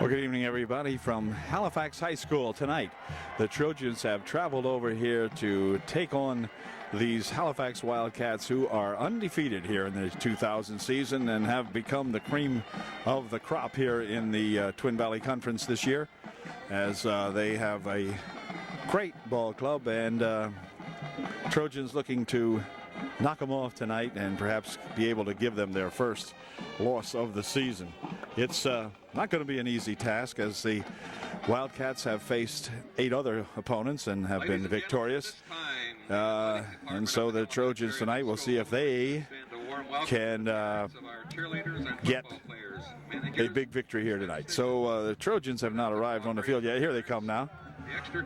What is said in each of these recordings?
Well, good evening, everybody, from Halifax High School tonight. The Trojans have traveled over here to take on these Halifax Wildcats, who are undefeated here in the 2000 season and have become the cream of the crop here in the Twin Valley Conference this year, as they have a great ball club, and Trojans looking to knock them off tonight and perhaps be able to give them their first loss of the season. It's not going to be an easy task, as the Wildcats have faced 8 other opponents and have been victorious. And so the Trojans tonight, will see if they can get a big victory here tonight. So the Trojans have not arrived on the field yet. Here they come now.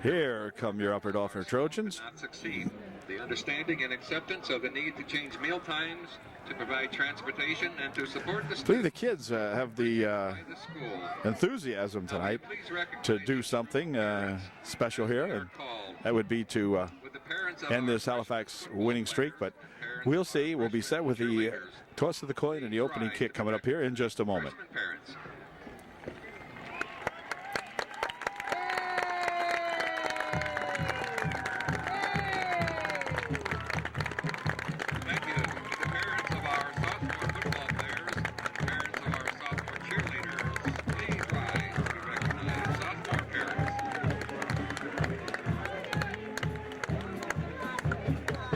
Here come your Upper Dauphin Trojans. Not succeed. The understanding and acceptance of the need to change meal times, to provide transportation, and to support the I believe the kids have the enthusiasm tonight to do something special here, and that would be to end this Halifax winning streak. But we'll see. We'll be set with the toss of the coin and the opening kick coming up here in just a moment.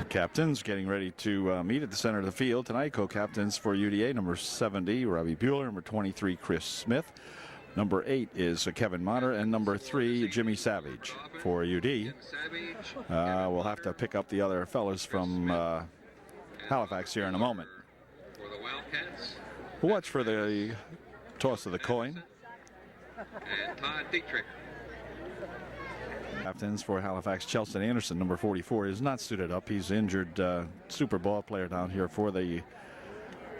Captains getting ready to meet at the center of the field tonight. Co-captains for UDA, number 70, Robbie Bueller, number 23, Chris Smith. Number 8 is Kevin Motter, and number 3, Jimmy Savage for UD. We'll have to pick up the other fellas from Halifax here in a moment. We'll watch for the toss of the coin. And Todd Dietrich. Captains for Halifax, Chelsea Anderson, number 44, is not suited up. He's injured, super ball player down here for the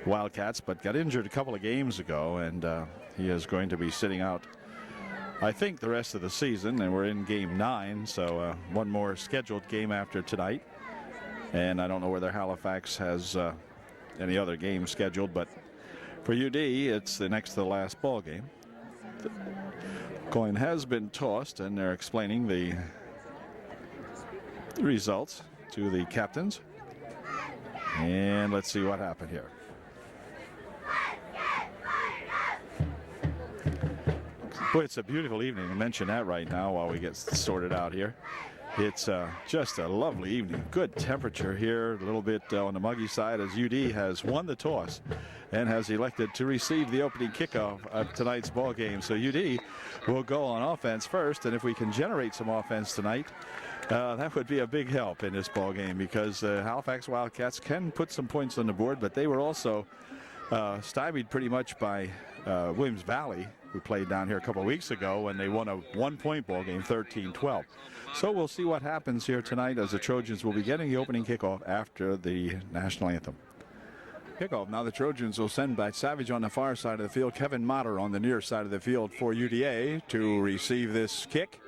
Wildcats, but got injured a couple of games ago, and he is going to be sitting out, I think, the rest of the season. And we're in game 9, so one more scheduled game after tonight. And I don't know whether Halifax has any other games scheduled, but for UD, it's the next to the last ball game. Coin has been tossed, and they're explaining the results to the captains. And let's see what happened here. Boy, it's a beautiful evening. I mention that right now while we get sorted out here. It's just a lovely evening. Good temperature here, a little bit on the muggy side, as UD has won the toss and has elected to receive the opening kickoff of tonight's ball game. So UD will go on offense first, and if we can generate some offense tonight, that would be a big help in this ball game, because Halifax Wildcats can put some points on the board, but they were also stymied pretty much by Williams Valley, who played down here a couple of weeks ago, when they won a one-point ball game, 13-12. So we'll see what happens here tonight, as the Trojans will be getting the opening kickoff after the national anthem. Kickoff. Now the Trojans will send back Savage on the far side of the field, Kevin Motter on the near side of the field for UDA to receive this kick.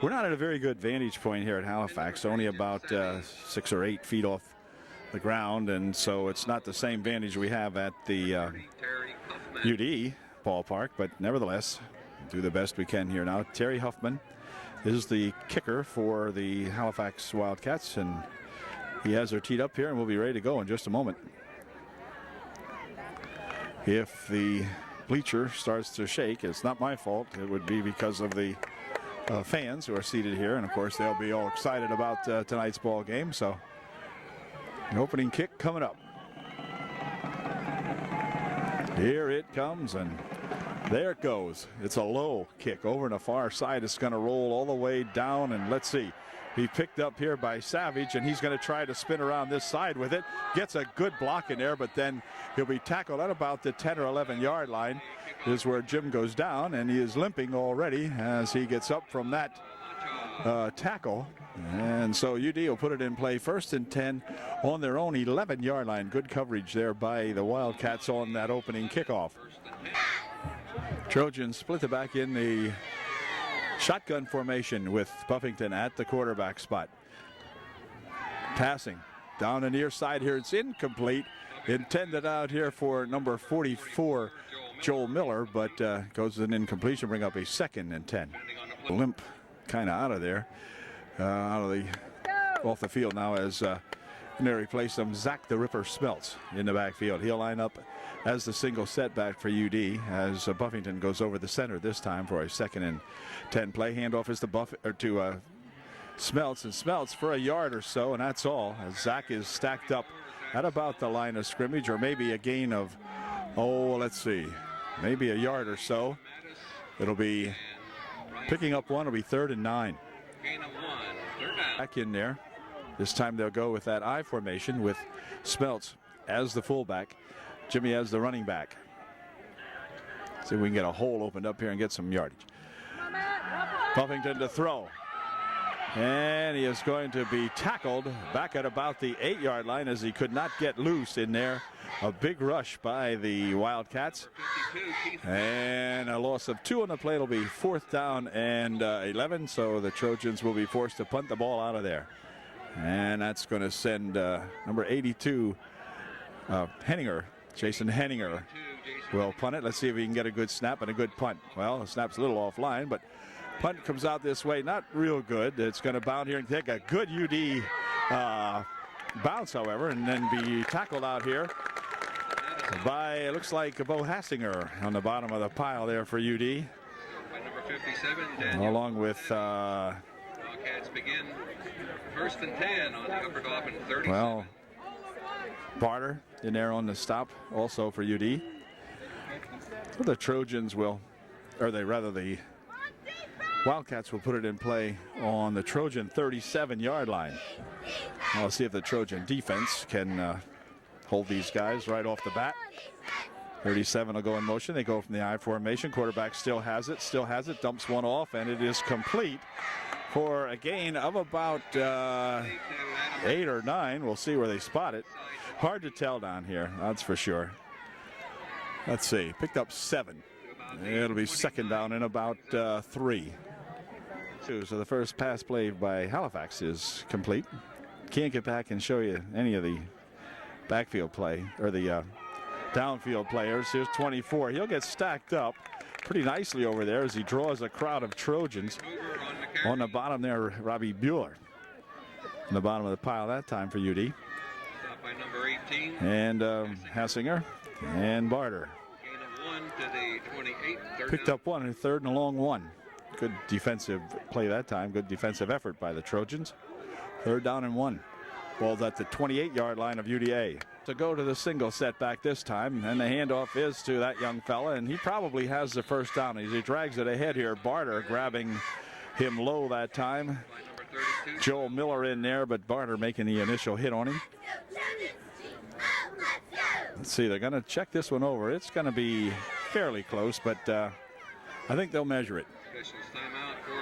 We're not at a very good vantage point here at Halifax, only about 6 or 8 feet off the ground, and so it's not the same vantage we have at the UD ballpark, but nevertheless, do the best we can here. Now Terry Huffman is the kicker for the Halifax Wildcats, and he has her teed up here, and we'll be ready to go in just a moment. If the bleacher starts to shake, it's not my fault. It would be because of the fans who are seated here, and of course they'll be all excited about tonight's ball game. So an opening kick coming up. Here it comes, and there it goes. It's a low kick over on the far side. It's going to roll all the way down, and let's see. He picked up here by Savage, and he's going to try to spin around this side with it. Gets a good block in there, but then he'll be tackled at about the 10 or 11 yard line is where Jim goes down, and he is limping already as he gets up from that tackle. And so UD will put it in play, 1st and 10 on their own 11 yard line. Good coverage there by the Wildcats on that opening kickoff. Trojans split it back in the shotgun formation with Buffington at the quarterback spot. Passing down the near side here. It's incomplete. Intended out here for number 44, Joel Miller, but goes an incompletion, bring up a 2nd and 10. Limp kind of out of there, off the field now as they replace him. Zach the Ripper Smeltz in the backfield. He'll line up as the single setback for UD as Buffington goes over the center this time for a 2nd and 10 play. Handoff is to Smeltz, and Smeltz for a yard or so, and that's all, as Zach is stacked up at about the line of scrimmage, or maybe a gain of, let's see, maybe a yard or so. It'll be picking up one. It'll be 3rd and 9. Back in there. This time they'll go with that I formation with Smeltz as the fullback, Jimmy as the running back. See if we can get a hole opened up here and get some yardage. Buffington to throw. And he is going to be tackled back at about the 8-yard line as he could not get loose in there. A big rush by the Wildcats. And a loss of 2 on the play. It'll be 4th down and 11. So the Trojans will be forced to punt the ball out of there. And that's going to send number 82, Henninger, Jason Henninger, will punt it. Let's see if he can get a good snap and a good punt. Well, the snap's a little offline, but punt comes out this way, not real good. It's going to bound here and take a good UD bounce, however, and then be tackled out here by, it looks like, Bo Hassinger on the bottom of the pile there for UD. Number 57, along with Wildcats begin 1st and 10 on the Upper Dauphin 37. Well, Barter in there on the stop also for UD. So the Trojans will, or the Wildcats will put it in play on the Trojan 37-yard line. I'll see if the Trojan defense can hold these guys right off the bat. 37 will go in motion. They go from the I formation. Quarterback still has it, dumps one off, and it is complete for a gain of about 8 or 9. We'll see where they spot it. Hard to tell down here, that's for sure. Let's see, picked up 7. It'll be 2nd down and about 3. So the first pass play by Halifax is complete. Can't get back and show you any of the backfield play or the downfield players. Here's 24. He'll get stacked up pretty nicely over there as he draws a crowd of Trojans. On the bottom there, Robbie Bueller. On the bottom of the pile that time for UD. By number 18. And Hassinger and Barter. Gain of 1 to the 28. Picked up 1 and 3rd and a long 1. Good defensive play that time. Good defensive effort by the Trojans. 3rd down and 1. Ball's at the 28-yard line of UDA. To go to the single setback this time, and the handoff is to that young fella, and he probably has the 1st down as he drags it ahead here. Barter grabbing him low that time. Joel Miller in there, but Barter making the initial hit on him. Let's see, they're going to check this one over. It's going to be fairly close, but I think they'll measure it.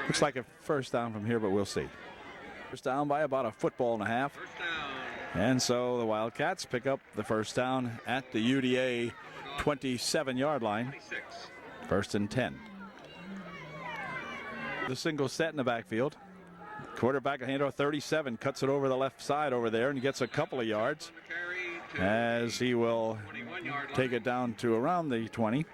Looks like a 1st down from here, but we'll see. 1st down by about a football and a half. And so the Wildcats pick up the 1st down at the UDA 27-yard line. 1st and 10. The single set in the backfield. Quarterback, a handoff 37, cuts it over the left side over there and gets a couple of yards as he will take it down to around the 20.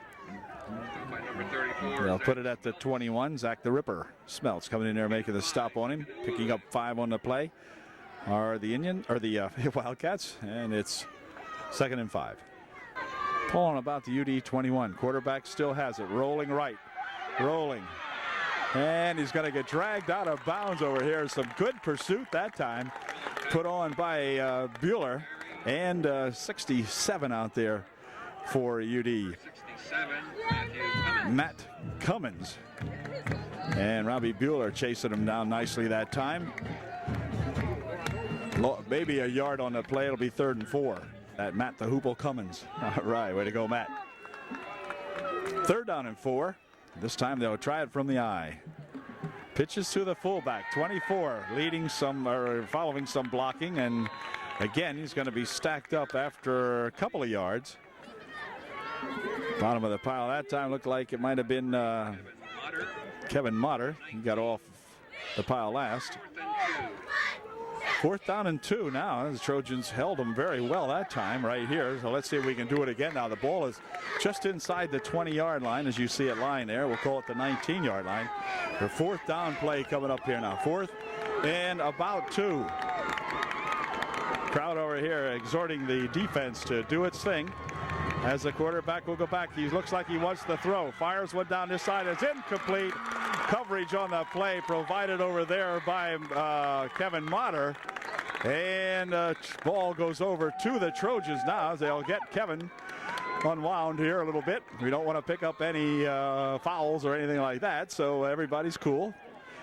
They'll put it at the 21. Zach the Ripper Smeltz coming in there making the stop on him, picking up 5 on the play are the Wildcats, and it's 2nd and 5. Pulling about the UD 21. Quarterback still has it, rolling right, rolling. And he's going to get dragged out of bounds over here. Some good pursuit that time put on by Bueller, and 67 out there for UD. Matt Cummins. And Robbie Bueller chasing him down nicely that time. Maybe a yard on the play. It'll be 3rd and 4. At Matt the Hoople Cummins. All right, way to go, Matt. 3rd down and 4. This time they'll try it from the I. Pitches to the fullback, 24, leading some or following some blocking, and again he's going to be stacked up after a couple of yards. Bottom of the pile that time looked like it might have been Kevin Motter. He got off the pile last. 4th down and 2 now. The Trojans held them very well that time right here. So let's see if we can do it again now. The ball is just inside the 20-yard line as you see it lying there. We'll call it the 19-yard line. Their 4th down play coming up here now. 4th and about 2. Crowd over here exhorting the defense to do its thing as the quarterback will go back. He looks like he wants to throw. Fires one down this side. It's incomplete. Coverage on the play provided over there by Kevin Motter. And ball goes over to the Trojans now as they'll get Kevin unwound here a little bit. We don't want to pick up any fouls or anything like that, so everybody's cool.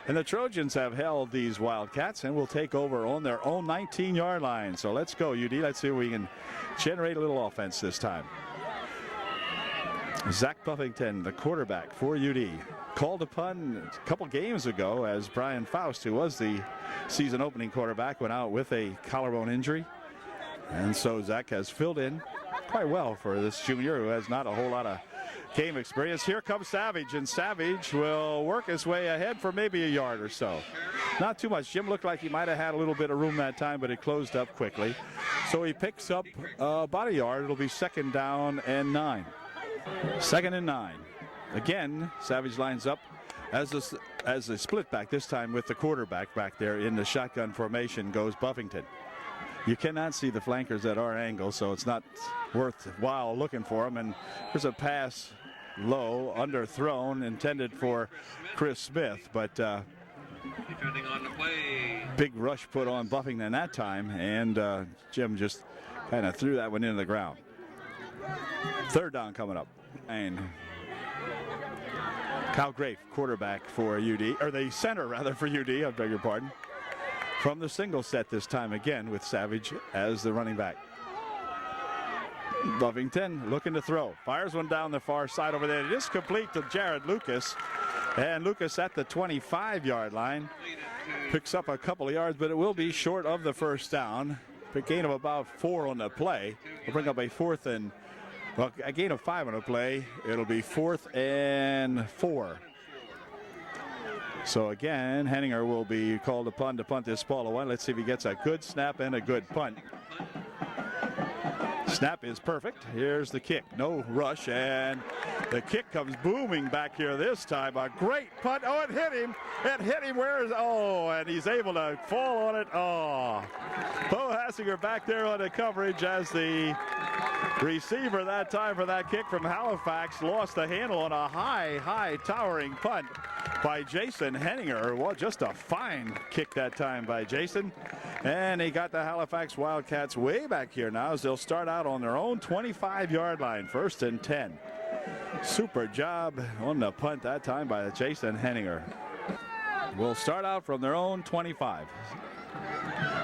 And the Trojans have held these Wildcats and will take over on their own 19-yard line. So let's go, UD. Let's see if we can generate a little offense this time. Zach Buffington, the quarterback for UD, called upon a couple games ago as Brian Faust, who was the season opening quarterback, went out with a collarbone injury. And so Zach has filled in quite well for this junior who has not a whole lot of game experience. Here comes Savage, and Savage will work his way ahead for maybe a yard or so. Not too much. Jim looked like he might have had a little bit of room that time, but it closed up quickly. So he picks up about a yard. It'll be 2nd down and 9. 2nd and 9. Again, Savage lines up as a split back, this time with the quarterback back there in the shotgun formation goes Buffington. You cannot see the flankers at our angle, so it's not worthwhile looking for them. And there's a pass low, underthrown, intended for Chris Smith, but Depending on the play. Big rush put on Buffington that time, and Jim just kind of threw that one into the ground. 3rd down coming up. And Kyle Grafe, quarterback for UD, or the center rather for UD, I beg your pardon. From the single set this time again with Savage as the running back. Buffington looking to throw. Fires one down the far side over there. It is complete to Jared Lucas. And Lucas at the 25-yard line. Picks up a couple of yards, but it will be short of the 1st down. A gain of about 4 on the play. We'll bring up a 4th and, well, a gain of 5 on the play. It'll be 4th and 4. So again, Henninger will be called upon to punt this ball away. Let's see if he gets a good snap and a good punt. Snap is perfect. Here's the kick. No rush, and the kick comes booming back here this time. A great punt. Oh, it hit him. It hit him. Where is, oh, and he's able to fall on it. Oh, Bo Hassinger back there on the coverage as the receiver that time for that kick from Halifax lost the handle on a high towering punt by Jason Henninger. Well, just a fine kick that time by Jason. And he got the Halifax Wildcats way back here now as they'll start out on their own 25-yard line, 1st and 10. Super job on the punt that time by Jason Henninger. We'll start out from their own 25.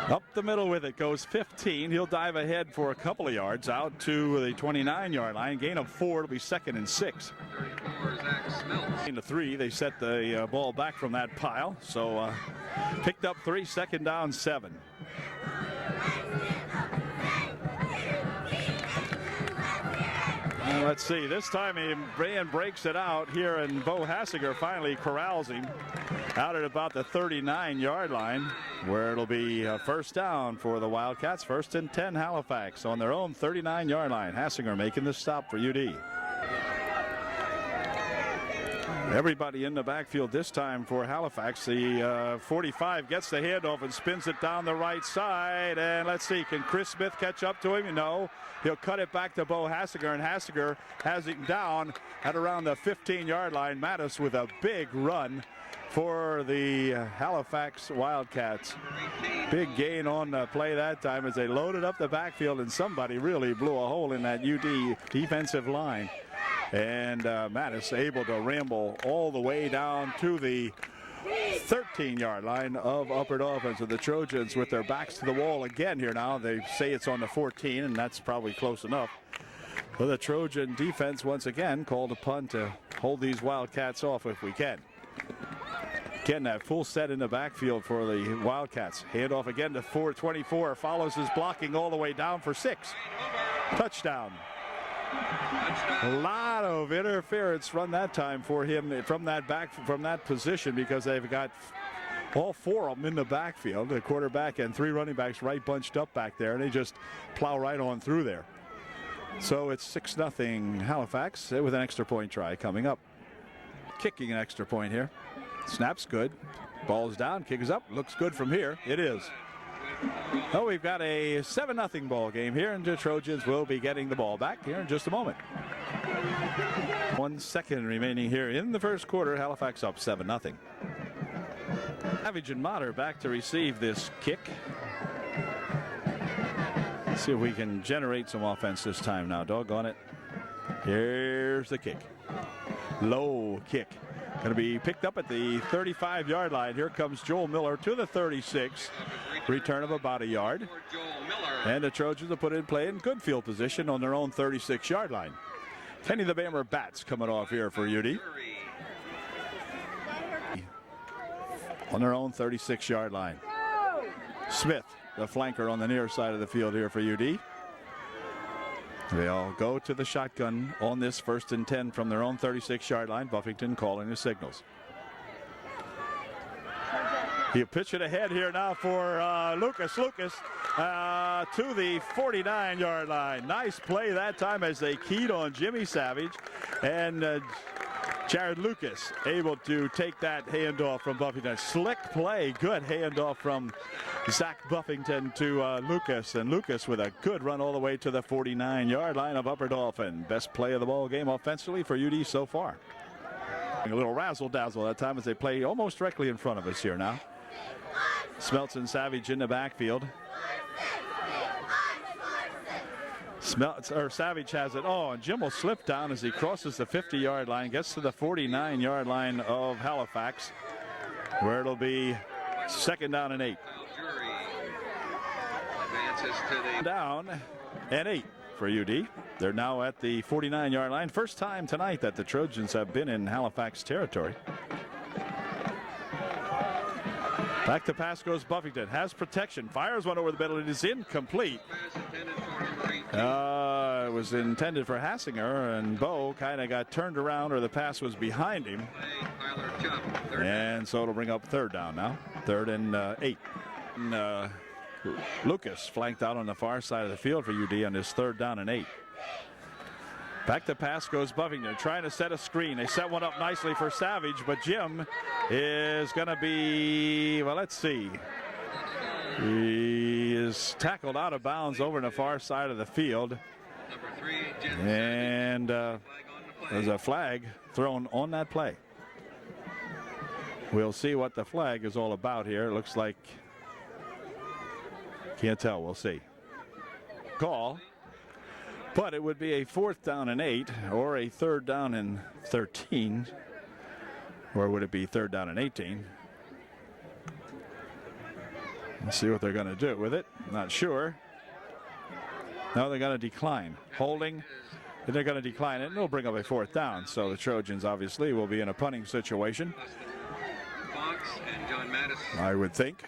Up the middle with it goes 15. He'll dive ahead for a couple of yards out to the 29-yard line. Gain of 4. It'll be 2nd and 6. In the 3, they set the ball back from that pile. So picked up 3, 2nd down, 7. Let's see. This time Brian breaks it out here, and Bo Hassinger finally corrals him out at about the 39-yard line, where it'll be a 1st down for the Wildcats. 1st and 10 Halifax on their own 39-yard line. Hassinger making the stop for UD. Everybody in the backfield this time for Halifax. The 45 gets the handoff and spins it down the right side. And let's see, can Chris Smith catch up to him? No. He'll cut it back to Bo Hassinger, and Hassinger has him down at around the 15-yard line. Mattis with a big run for the Halifax Wildcats. Big gain on the play that time as they loaded up the backfield, and somebody really blew a hole in that UD defensive line. And Mattis able to ramble all the way down to the 13-yard line of Upper Dauphin. So the Trojans with their backs to the wall again here now. They say it's on the 14, and that's probably close enough. So the Trojan defense once again called upon to hold these Wildcats off if we can. Again, that full set in the backfield for the Wildcats. Handoff again to 424. Follows his blocking all the way down for 6. Touchdown. A lot of interference run that time for him from that position, because they've got all four of them in the backfield, the quarterback and three running backs right bunched up back there, and they just plow right on through there. So it's 6-0 Halifax with an extra point try coming up. Kicking an extra point here. Snap's good. Ball's down, kick is up, looks good from here. It is. Oh, we've got a 7-0 ball game here, and the Trojans will be getting the ball back here in just a moment. 1 second remaining here in the first quarter. Halifax up 7-0. Savage and Motter back to receive this kick. Let's see if we can generate some offense this time now. Doggone it. Here's the kick. Low kick. Going to be picked up at the 35-yard line. Here comes Joel Miller to the 36. Return of about a yard. And the Trojans will put it in play in good field position on their own 36-yard line. Kenny the Bammer Bats coming off here for UD. On their own 36-yard line. Smith, the flanker on the near side of the field here for UD. They all go to the shotgun on this 1st and 10 from their own 36-yard line. Buffington calling the signals. He'll pitch it ahead here now for Lucas to the 49-yard line. Nice play that time as they keyed on Jimmy Savage, and Jared Lucas able to take that handoff from Buffington. Slick play, good handoff from Zach Buffington to Lucas, and Lucas with a good run all the way to the 49-yard line of Upper Dauphin. Best play of the ball game offensively for UD so far. A little razzle-dazzle that time as they play almost directly in front of us here now. Smeltz and Savage in the backfield. Savage has it. Oh, and Jim will slip down as he crosses the 50-yard line, gets to the 49-yard line of Halifax, where it'll be 2nd down and 8. Down and 8 for UD. They're now at the 49-yard line. First time tonight that the Trojans have been in Halifax territory. Back to pass goes Buffington. Has protection. Fires one over the middle. It is incomplete. It was intended for Hassinger, and Bo kind of got turned around, or the pass was behind him. And so it'll bring up 3rd down now. 3rd and 8. And, Lucas flanked out on the far side of the field for UD on his 3rd down and 8. Back to pass goes Buffington, trying to set a screen. They set one up nicely for Savage, but Jim is going to be, well, let's see. He is tackled out of bounds over on the far side of the field. And there's a flag thrown on that play. We'll see what the flag is all about here. It looks like, can't tell, we'll see. Call. But it would be a 4th down and 8 or a 3rd down and 13. Or would it be 3rd down and 18? Let's see what they're going to do with it. Not sure. No, they're going to decline. Holding. They're going to decline it, and it'll bring up a 4th down. So the Trojans obviously will be in a punting situation. I would think.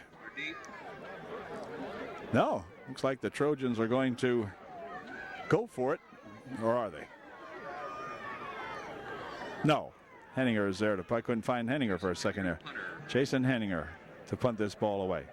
No. Looks like the Trojans are going to go for it, or are they? No. Henninger is there. I couldn't find Henninger for a second there. Jason Henninger to punt this ball away.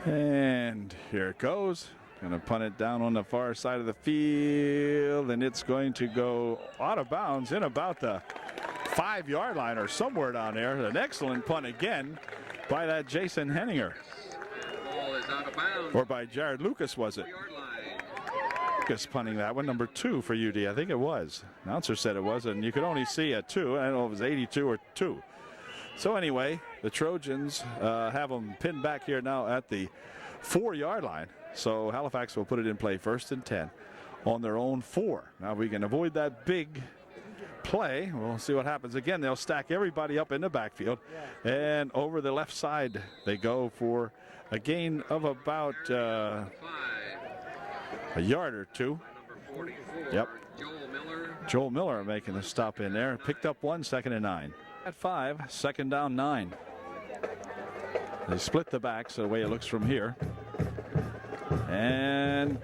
And here it goes. Going to punt it down on the far side of the field, and it's going to go out of bounds in about the 5-yard line or somewhere down there. An excellent punt again by that Jason Henninger. Ball is out of bounds. Or by Jared Lucas, was it? Lucas punting that one, number 2 for UD. I think it was. Announcer said it was, and you could only see a 2. I don't know if it was 82 or 2. So anyway, the Trojans have them pinned back here now at the 4-yard line. So Halifax will put it in play 1st and 10 on their own 4. Now we can avoid that big play. We'll see what happens. Again, they'll stack everybody up in the backfield, and over the left side they go for a gain of about a yard or 2. Yep. Joel Miller making the stop in there. Picked up 1, 2nd and 9. At 5, 2nd down 9. They split the backs the way it looks from here. And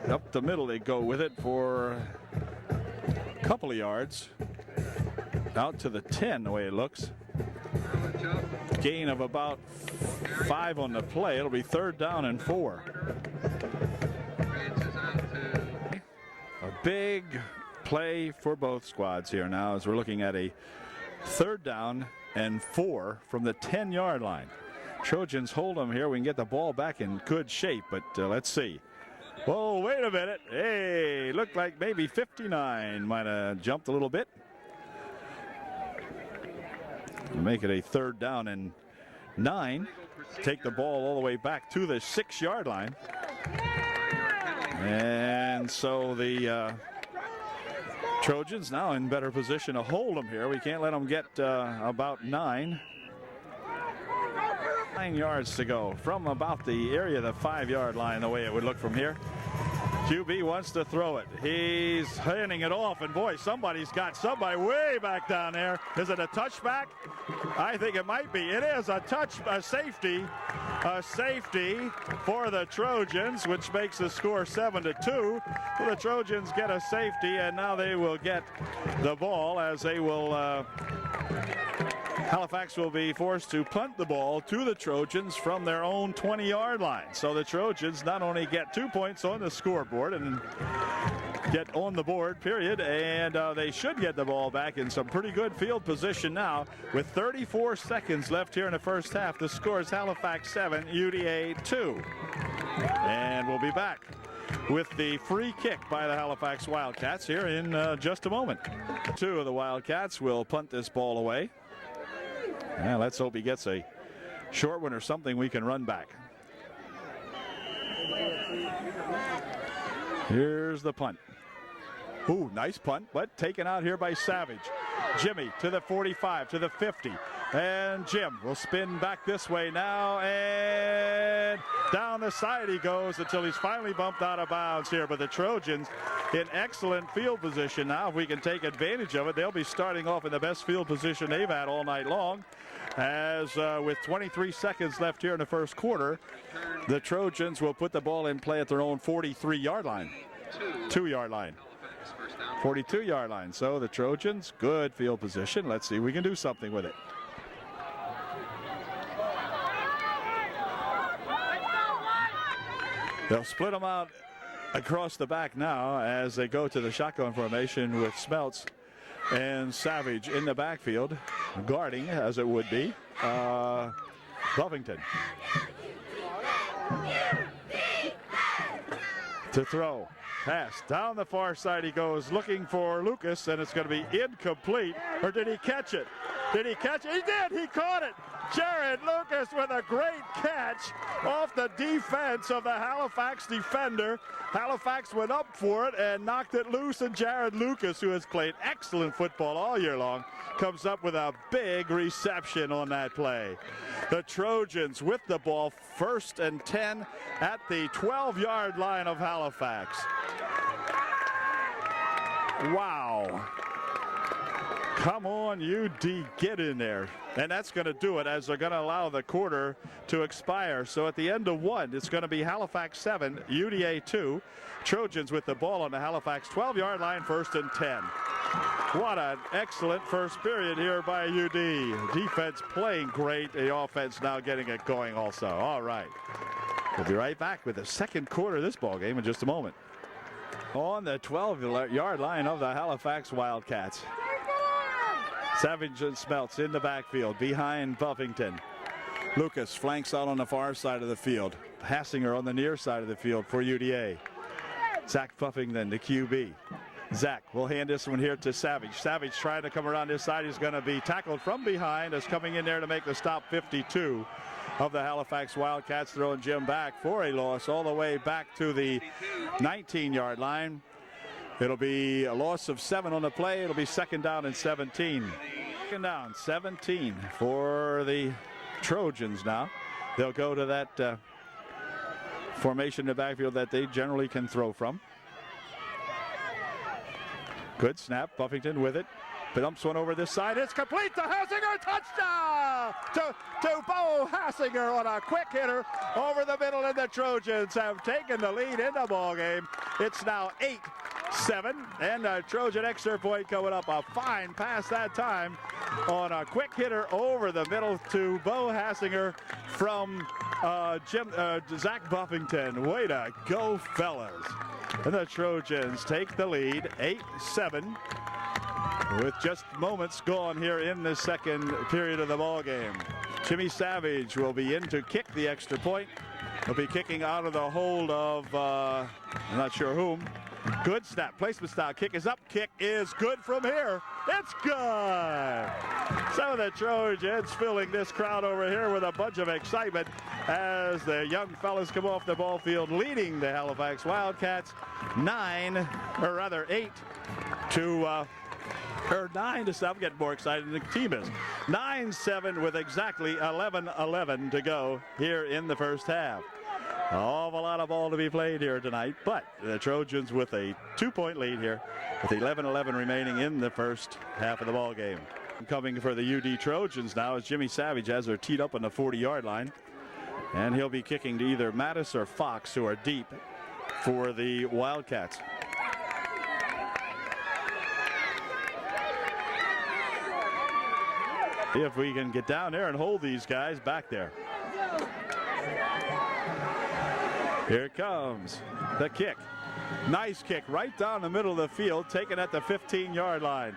up the middle they go with it for a couple of yards. Out to the 10 the way it looks. Gain of about 5 on the play. It'll be 3rd down and 4. A big play for both squads here now as we're looking at a 3rd down and 4 from the 10-yard line. Trojans hold them here. We can get the ball back in good shape, but let's see. Whoa, wait a minute. Hey, looked like maybe 59 might have jumped a little bit. Make it a 3rd down and 9. Take the ball all the way back to the 6-yard line. And so the Trojans now in better position to hold them here. We can't let them get about 9 yards to go from about the area of the 5-yard line, the way it would look from here. QB wants to throw it. He's handing it off, and boy, somebody's got somebody way back down there. Is it a touchback? I think it might be. It is a safety for the Trojans, which makes the score 7-2. So the Trojans get a safety, and now they will get the ball as they will. Halifax will be forced to punt the ball to the Trojans from their own 20-yard line. So the Trojans not only get 2 points on the scoreboard and get on the board, period, and they should get the ball back in some pretty good field position now. With 34 seconds left here in the first half, the score is Halifax 7, UDA 2. And we'll be back with the free kick by the Halifax Wildcats here in just a moment. 2 of the Wildcats will punt this ball away. Yeah, let's hope he gets a short one or something we can run back. Here's the punt. Ooh, nice punt, but taken out here by Savage. Jimmy to the 45, to the 50. And Jim will spin back this way now, and down the side he goes until he's finally bumped out of bounds here. But the Trojans in excellent field position now. If we can take advantage of it, they'll be starting off in the best field position they've had all night long. As with 23 seconds left here in the first quarter, the Trojans will put the ball in play at their own 43-yard line. 2-yard line. 42-yard line. So the Trojans, good field position. Let's see if we can do something with it. They'll split them out across the back now as they go to the shotgun formation with Smeltz and Savage in the backfield, guarding, as it would be, Buffington. To throw. Pass down the far side he goes, looking for Lucas, and it's going to be incomplete. Or did he catch it? Did he catch it? He did! He caught it! Jared Lucas with a great catch off the defense of the Halifax defender. Halifax went up for it and knocked it loose, and Jared Lucas, who has played excellent football all year long, comes up with a big reception on that play. The Trojans with the ball, 1st and 10 at the 12-yard line of Halifax. Wow. Come on, UD, get in there. And that's going to do it as they're going to allow the quarter to expire. So at the end of 1, it's going to be Halifax 7, UDA 2. Trojans with the ball on the Halifax 12-yard line, 1st and 10. What an excellent first period here by UD. Defense playing great. The offense now getting it going also. All right. We'll be right back with the second quarter of this ball game in just a moment. On the 12-yard line of the Halifax Wildcats. Savage and Smeltz in the backfield behind Buffington. Lucas flanks out on the far side of the field. Hassinger on the near side of the field for UDA. Zach Buffington, the QB. Zach will hand this one here to Savage. Savage trying to come around this side. He's going to be tackled from behind as coming in there to make the stop 52 of the Halifax Wildcats, throwing Jim back for a loss all the way back to the 19-yard line. It'll be a loss of 7 on the play. It'll be 2nd down and 17. 2nd down, 17 for the Trojans now. They'll go to that formation in the backfield that they generally can throw from. Good snap. Buffington with it. Dumps one over this side. It's complete to Hassinger. Touchdown! to Bo Hassinger on a quick hitter over the middle, and the Trojans have taken the lead in the ball game. It's now 8-7, and a Trojan extra point coming up. A fine pass that time on a quick hitter over the middle to Bo Hassinger from Zach Buffington. Way to go, fellas. And the Trojans take the lead 8-7 with just moments gone here in the second period of the ball game. Jimmy Savage will be in to kick the extra point. He'll be kicking out of the hold of I'm not sure whom. Good snap, placement style, kick is up, kick is good from here. It's good. Some of the Trojans filling this crowd over here with a bunch of excitement as the young fellas come off the ball field, leading the Halifax Wildcats 9 to 7. I'm getting more excited than the team is. 9-7 with exactly 11:11 to go here in the first half. An awful lot of ball to be played here tonight, but the Trojans with a 2-point lead here with 11:11 remaining in the first half of the ball game. Coming for the UD Trojans now is Jimmy Savage as they're teed up on the 40-yard line, and he'll be kicking to either Mattis or Fox, who are deep for the Wildcats. If we can get down there and hold these guys back there. Here comes the kick. Nice kick right down the middle of the field, taken at the 15-yard line.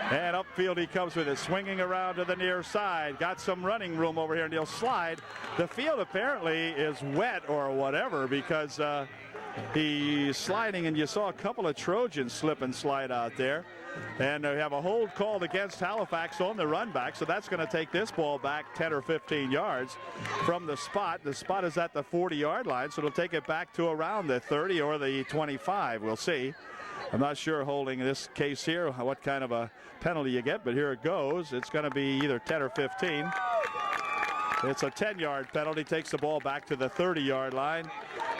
And upfield he comes with it, swinging around to the near side. Got some running room over here, and he'll slide. The field apparently is wet or whatever, because he's sliding, and you saw a couple of Trojans slip and slide out there. And they have a hold called against Halifax on the run back, so that's going to take this ball back 10 or 15 yards from the spot. The spot is at the 40-yard line, so it'll take it back to around the 30 or the 25. We'll see. I'm not sure holding in this case here what kind of a penalty you get, but here it goes. It's going to be either 10 or 15. It's a 10-yard penalty, takes the ball back to the 30-yard line.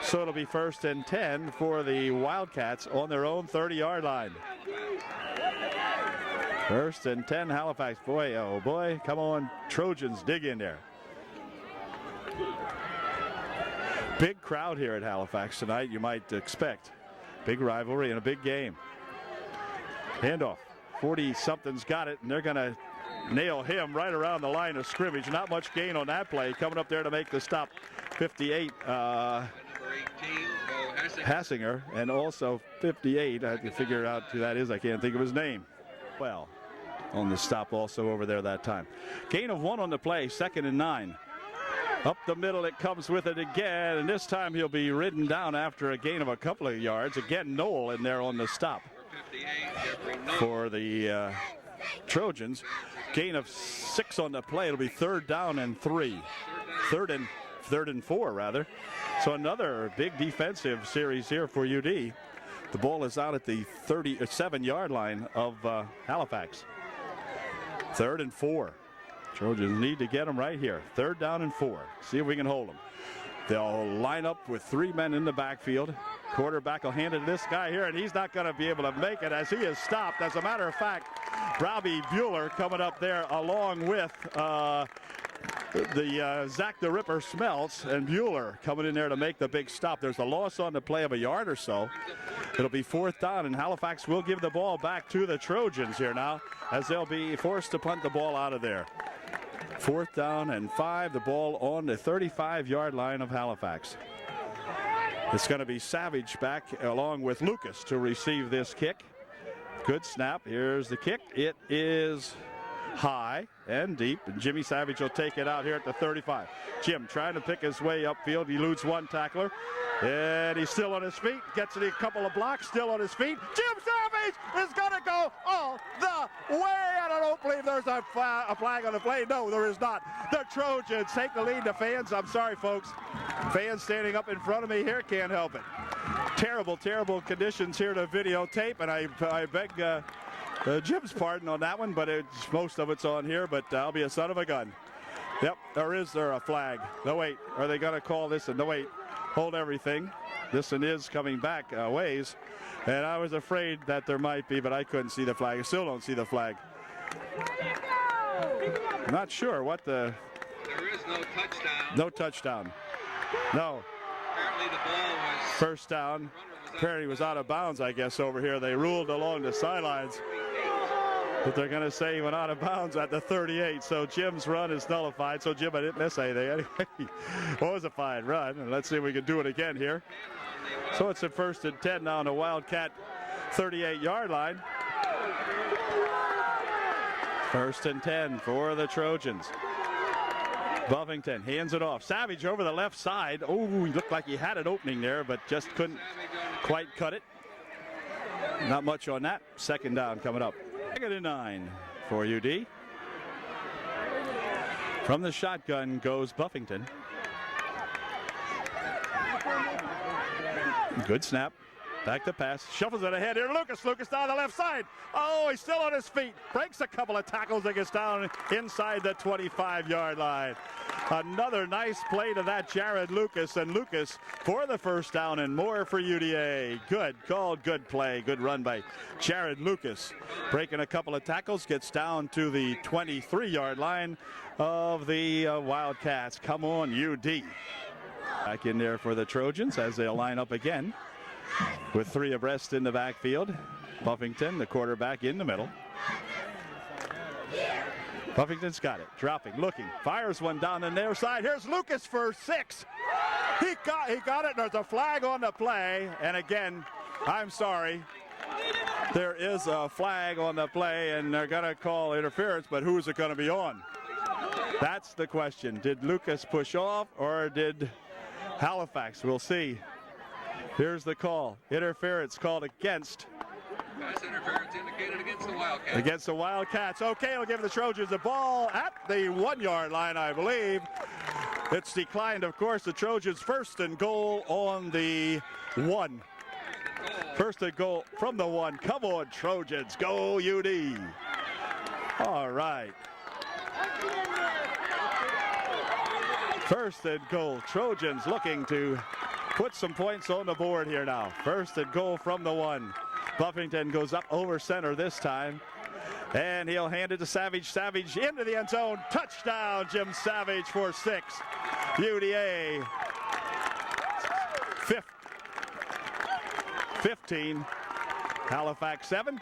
So it'll be 1st and 10 for the Wildcats on their own 30-yard line. 1st and 10 Halifax. Boy, oh boy, come on, Trojans, dig in there. Big crowd here at Halifax tonight, you might expect. Big rivalry and a big game. Handoff. 40-something's got it, and they're going to nail him right around the line of scrimmage. Not much gain on that play. Coming up there to make the stop, 58, Hassinger, and also 58. I have to figure out who that is. I can't think of his name. Well, on the stop also over there that time. Gain of 1 on the play, 2nd and 9. Up the middle it comes with it again, and this time he'll be ridden down after a gain of a couple of yards. Again, Noel in there on the stop for the Trojans. Gain of 6 on the play. It'll be 3rd down and 3. Third and 4 rather. So another big defensive series here for UD. The ball is out at the 37-yard line of Halifax. 3rd and 4. Trojans need to get them right here. 3rd down and 4. See if we can hold them. They'll line up with 3 men in the backfield. Quarterback will hand it to this guy here, and he's not going to be able to make it as he is stopped. As a matter of fact, Robbie Bueller coming up there along with Zach the Ripper Smelts, and Bueller coming in there to make the big stop. There's a loss on the play of a yard or so. It'll be 4th down, and Halifax will give the ball back to the Trojans here now, as they'll be forced to punt the ball out of there. 4th down and 5, the ball on the 35-yard line of Halifax. It's going to be Savage back along with Lucas to receive this kick. Good snap. Here's the kick. It is high and deep, and Jimmy Savage will take it out here at the 35. Jim trying to pick his way upfield. He eludes one tackler, and he's still on his feet. Gets it a couple of blocks, still on his feet. Jim Savage is going to go all the way, and I don't believe there's a flag on the play. No, there is not. The Trojans take the lead. The fans, I'm sorry, folks. Fans standing up in front of me here can't help it. Terrible, terrible conditions here to videotape, and I beg Jim's pardon on that one, but most of it's on here, but I'll be a son of a gun. Yep, there a flag. No, wait, are they going to call this? No, wait, hold everything. This one is coming back a ways, and I was afraid that there might be, but I couldn't see the flag. I still don't see the flag. Not sure what the... There is no touchdown. No touchdown. No. Apparently the ball was... First down. Perry was out of bounds, I guess, over here. They ruled along the sidelines. But they're going to say he went out of bounds at the 38. So Jim's run is nullified. So Jim, I didn't miss anything. Anyway, what was a fine run? And let's see if we can do it again here. So it's a 1st and 10 now on the Wildcat 38-yard line. 1st and 10 for the Trojans. Buffington hands it off. Savage over the left side. Oh, he looked like he had an opening there, but just couldn't quite cut it. Not much on that. 2nd down coming up. 2nd and 9 for UD. From the shotgun goes Buffington. Good snap. Back to pass. Shuffles it ahead here. Lucas down the left side. Oh, he's still on his feet. Breaks a couple of tackles and gets down inside the 25-yard line. Another nice play to that Jared Lucas. And Lucas for the 1st down and more for UDA. Good call, good play. Good run by Jared Lucas. Breaking a couple of tackles. Gets down to the 23-yard line of the Wildcats. Come on, UD. Back in there for the Trojans as they'll line up again with 3 abreast in the backfield. Buffington, the quarterback, in the middle. Buffington's got it, dropping, looking, fires one down the near side. Here's Lucas for 6. He got it. There's a flag on the play, and again, I'm sorry, there is a flag on the play, and they're gonna call interference, but who's it gonna be on? That's the question. Did Lucas push off, or did Halifax? We'll see. Here's the call. Interference called against. Pass interference indicated against the Wildcats. Against the Wildcats. Okay, we'll give the Trojans the ball at the 1-yard line, I believe. It's declined, of course. The Trojans 1st and goal on the 1. 1st and goal from the 1. Come on, Trojans. Go, UD. All right. 1st and goal. Trojans looking to put some points on the board here now. 1st and goal from the 1. Buffington goes up over center this time. And he'll hand it to Savage. Savage into the end zone. Touchdown, Jim Savage for 6. UDA 15. Halifax 7.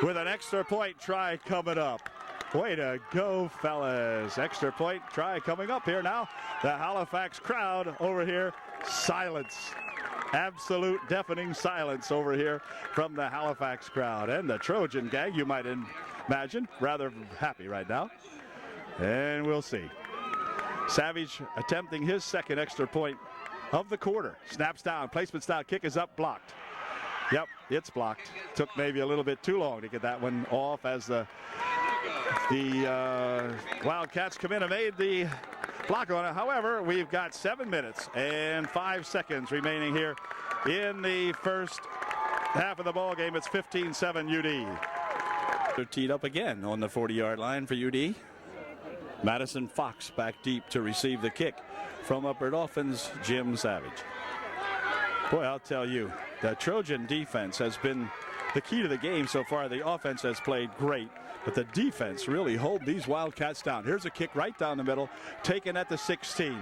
With an extra point try coming up. Way to go, fellas. Extra point try coming up here now. The Halifax crowd over here. Silence. Absolute deafening silence over here from the Halifax crowd. And the Trojan gang, you might imagine, rather happy right now. And we'll see. Savage attempting his 2nd extra point of the quarter. Snaps down, placement's down, kick is up, blocked. Yep, it's blocked. Took maybe a little bit too long to get that one off as the Wildcats come in and made the block on it. However, we've got 7 minutes and 5 seconds remaining here in the 1st half of the ball game. It's 15-7 UD. They're teed up again on the 40-yard line for UD. Madison Fox back deep to receive the kick from Upper Dolphins, Jim Savage. Boy, I'll tell you, the Trojan defense has been the key to the game so far. The offense has played great, but the defense really hold these Wildcats down. Here's a kick right down the middle, taken at the 16.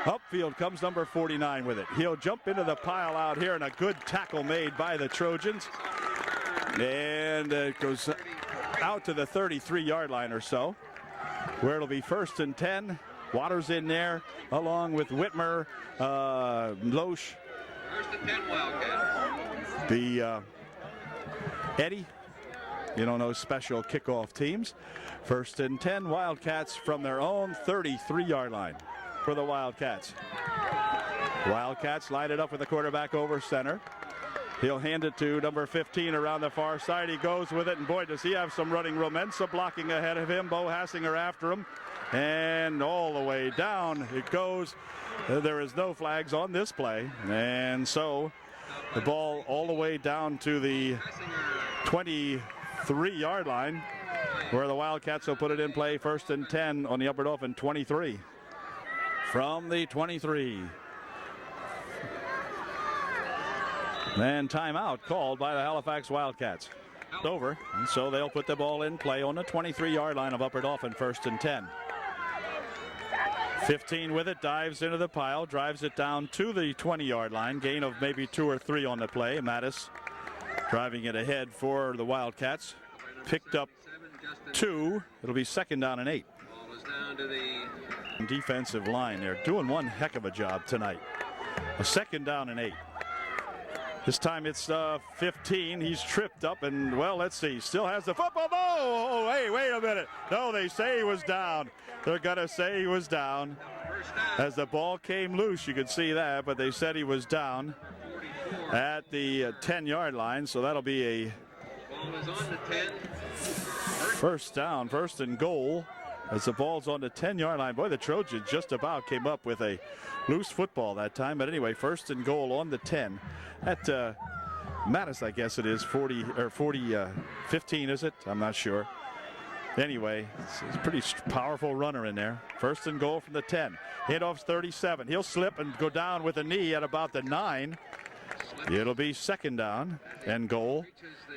Upfield comes number 49 with it. He'll jump into the pile out here, and a good tackle made by the Trojans. And it goes out to the 33-yard line or so, where it'll be 1st and 10. Waters in there, along with Whitmer, Loesch. 1st and 10 Wildcats. The Eddie, you know, those special kickoff teams. 1st and 10 Wildcats from their own 33-yard line for the Wildcats. Wildcats line it up with the quarterback over center. He'll hand it to number 15 around the far side. He goes with it, and boy, does he have some running room. Mensa blocking ahead of him. Bo Hassinger after him. And all the way down it goes. There is no flags on this play. And so the ball all the way down to the 23-yard line, where the Wildcats will put it in play. 1st and 10 on the Upper Dauphin 23. From the 23. And timeout called by the Halifax Wildcats. over, and so they'll put the ball in play on the 23-yard line of Upper Dauphin, 1st and 10. 15 with it, dives into the pile, drives it down to the 20-yard line, gain of maybe 2 or 3 on the play. Mattis driving it ahead for the Wildcats. Picked up 2. It'll be 2nd down and 8. Ball is down to the Defensive line. They're doing one heck of a job tonight. A 2nd down and 8. This time it's 15. He's tripped up and, well, let's see. Still has the football. Oh, hey, wait a minute. No, they say he was down. They're going to say he was down. As the ball came loose, you could see that, but they said he was down at the 10-yard line. So that'll be a ball is on the 10. 1st down, 1st and goal. As the ball's on the 10-yard line. Boy, the Trojans just about came up with a loose football that time. But anyway, 1st and goal on the 10. At Mattis, I guess it is 15, is it? I'm not sure. Anyway, it's a pretty powerful runner in there. 1st and goal from the 10. Handoff's 37. He'll slip and go down with a knee at about the 9. It'll be 2nd down and goal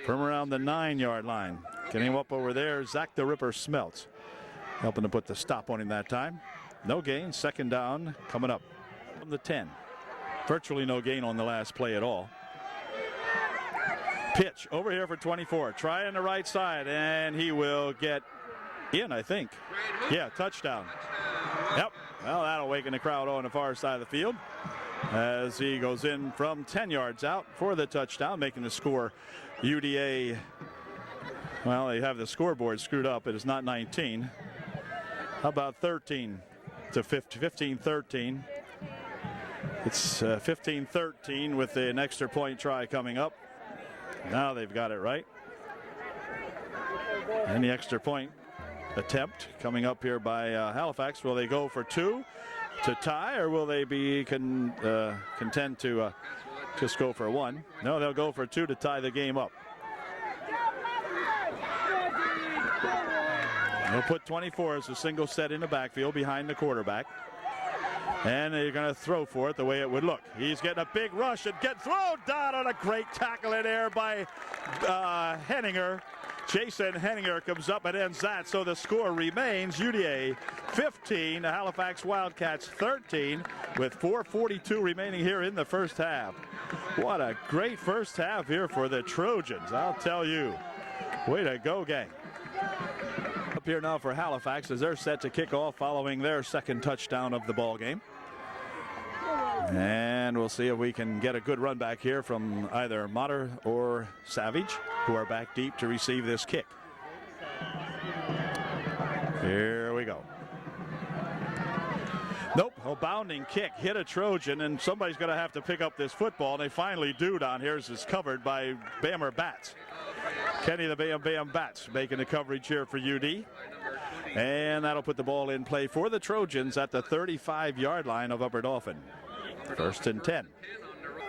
from around the 9-yard line. Getting him up over there, Zach the Ripper Smelts, helping to put the stop on him that time. No gain, 2nd down coming up from the 10. Virtually no gain on the last play at all. Pitch over here for 24. Trying the right side, and he will get in, I think. Yeah, touchdown. Yep. Well, that'll awaken the crowd on the far side of the field as he goes in from 10 yards out for the touchdown, making the score UDA. Well, they have the scoreboard screwed up. It is not 19. How about 13 to 15-13? It's 15-13 with an extra point try coming up. Now they've got it right. And the extra point attempt coming up here by Halifax. Will they go for 2 to tie, or will they be content to just go for 1? No, they'll go for 2 to tie the game up. They'll put 24 as a single set in the backfield behind the quarterback. And they're going to throw for it the way it would look. He's getting a big rush and get thrown down on a great tackle in air by Henninger. Jason Henninger comes up and ends that. So the score remains UDA 15, the Halifax Wildcats 13, with 4:42 remaining here in the first half. What a great first half here for the Trojans, I'll tell you. Way to go, gang. Up here now for Halifax as they're set to kick off following their 2nd touchdown of the ball game. And we'll see if we can get a good run back here from either Motter or Savage, who are back deep to receive this kick. Here we go. Nope, a bounding kick hit a Trojan, and somebody's going to have to pick up this football. And they finally do down here as it's covered by Bammer Bats. Kenny the Bam Bam Bats making the coverage here for UD. And that'll put the ball in play for the Trojans at the 35-yard line of Upper Dauphin. 1st and 10.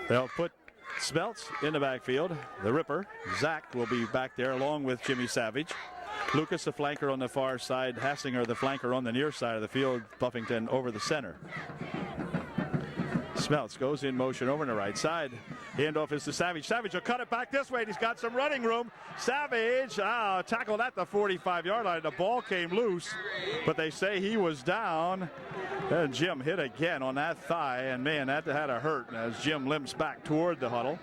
They'll put Smelts in the backfield. The Ripper, Zach, will be back there along with Jimmy Savage. Lucas, the flanker on the far side. Hassinger, the flanker on the near side of the field. Buffington over the center. Smelts goes in motion over on the right side. Handoff is to Savage. Savage will cut it back this way, and he's got some running room. Savage tackled at the 45-yard line. The ball came loose, but they say he was down. And Jim hit again on that thigh, and man, that had to hurt as Jim limps back toward the huddle.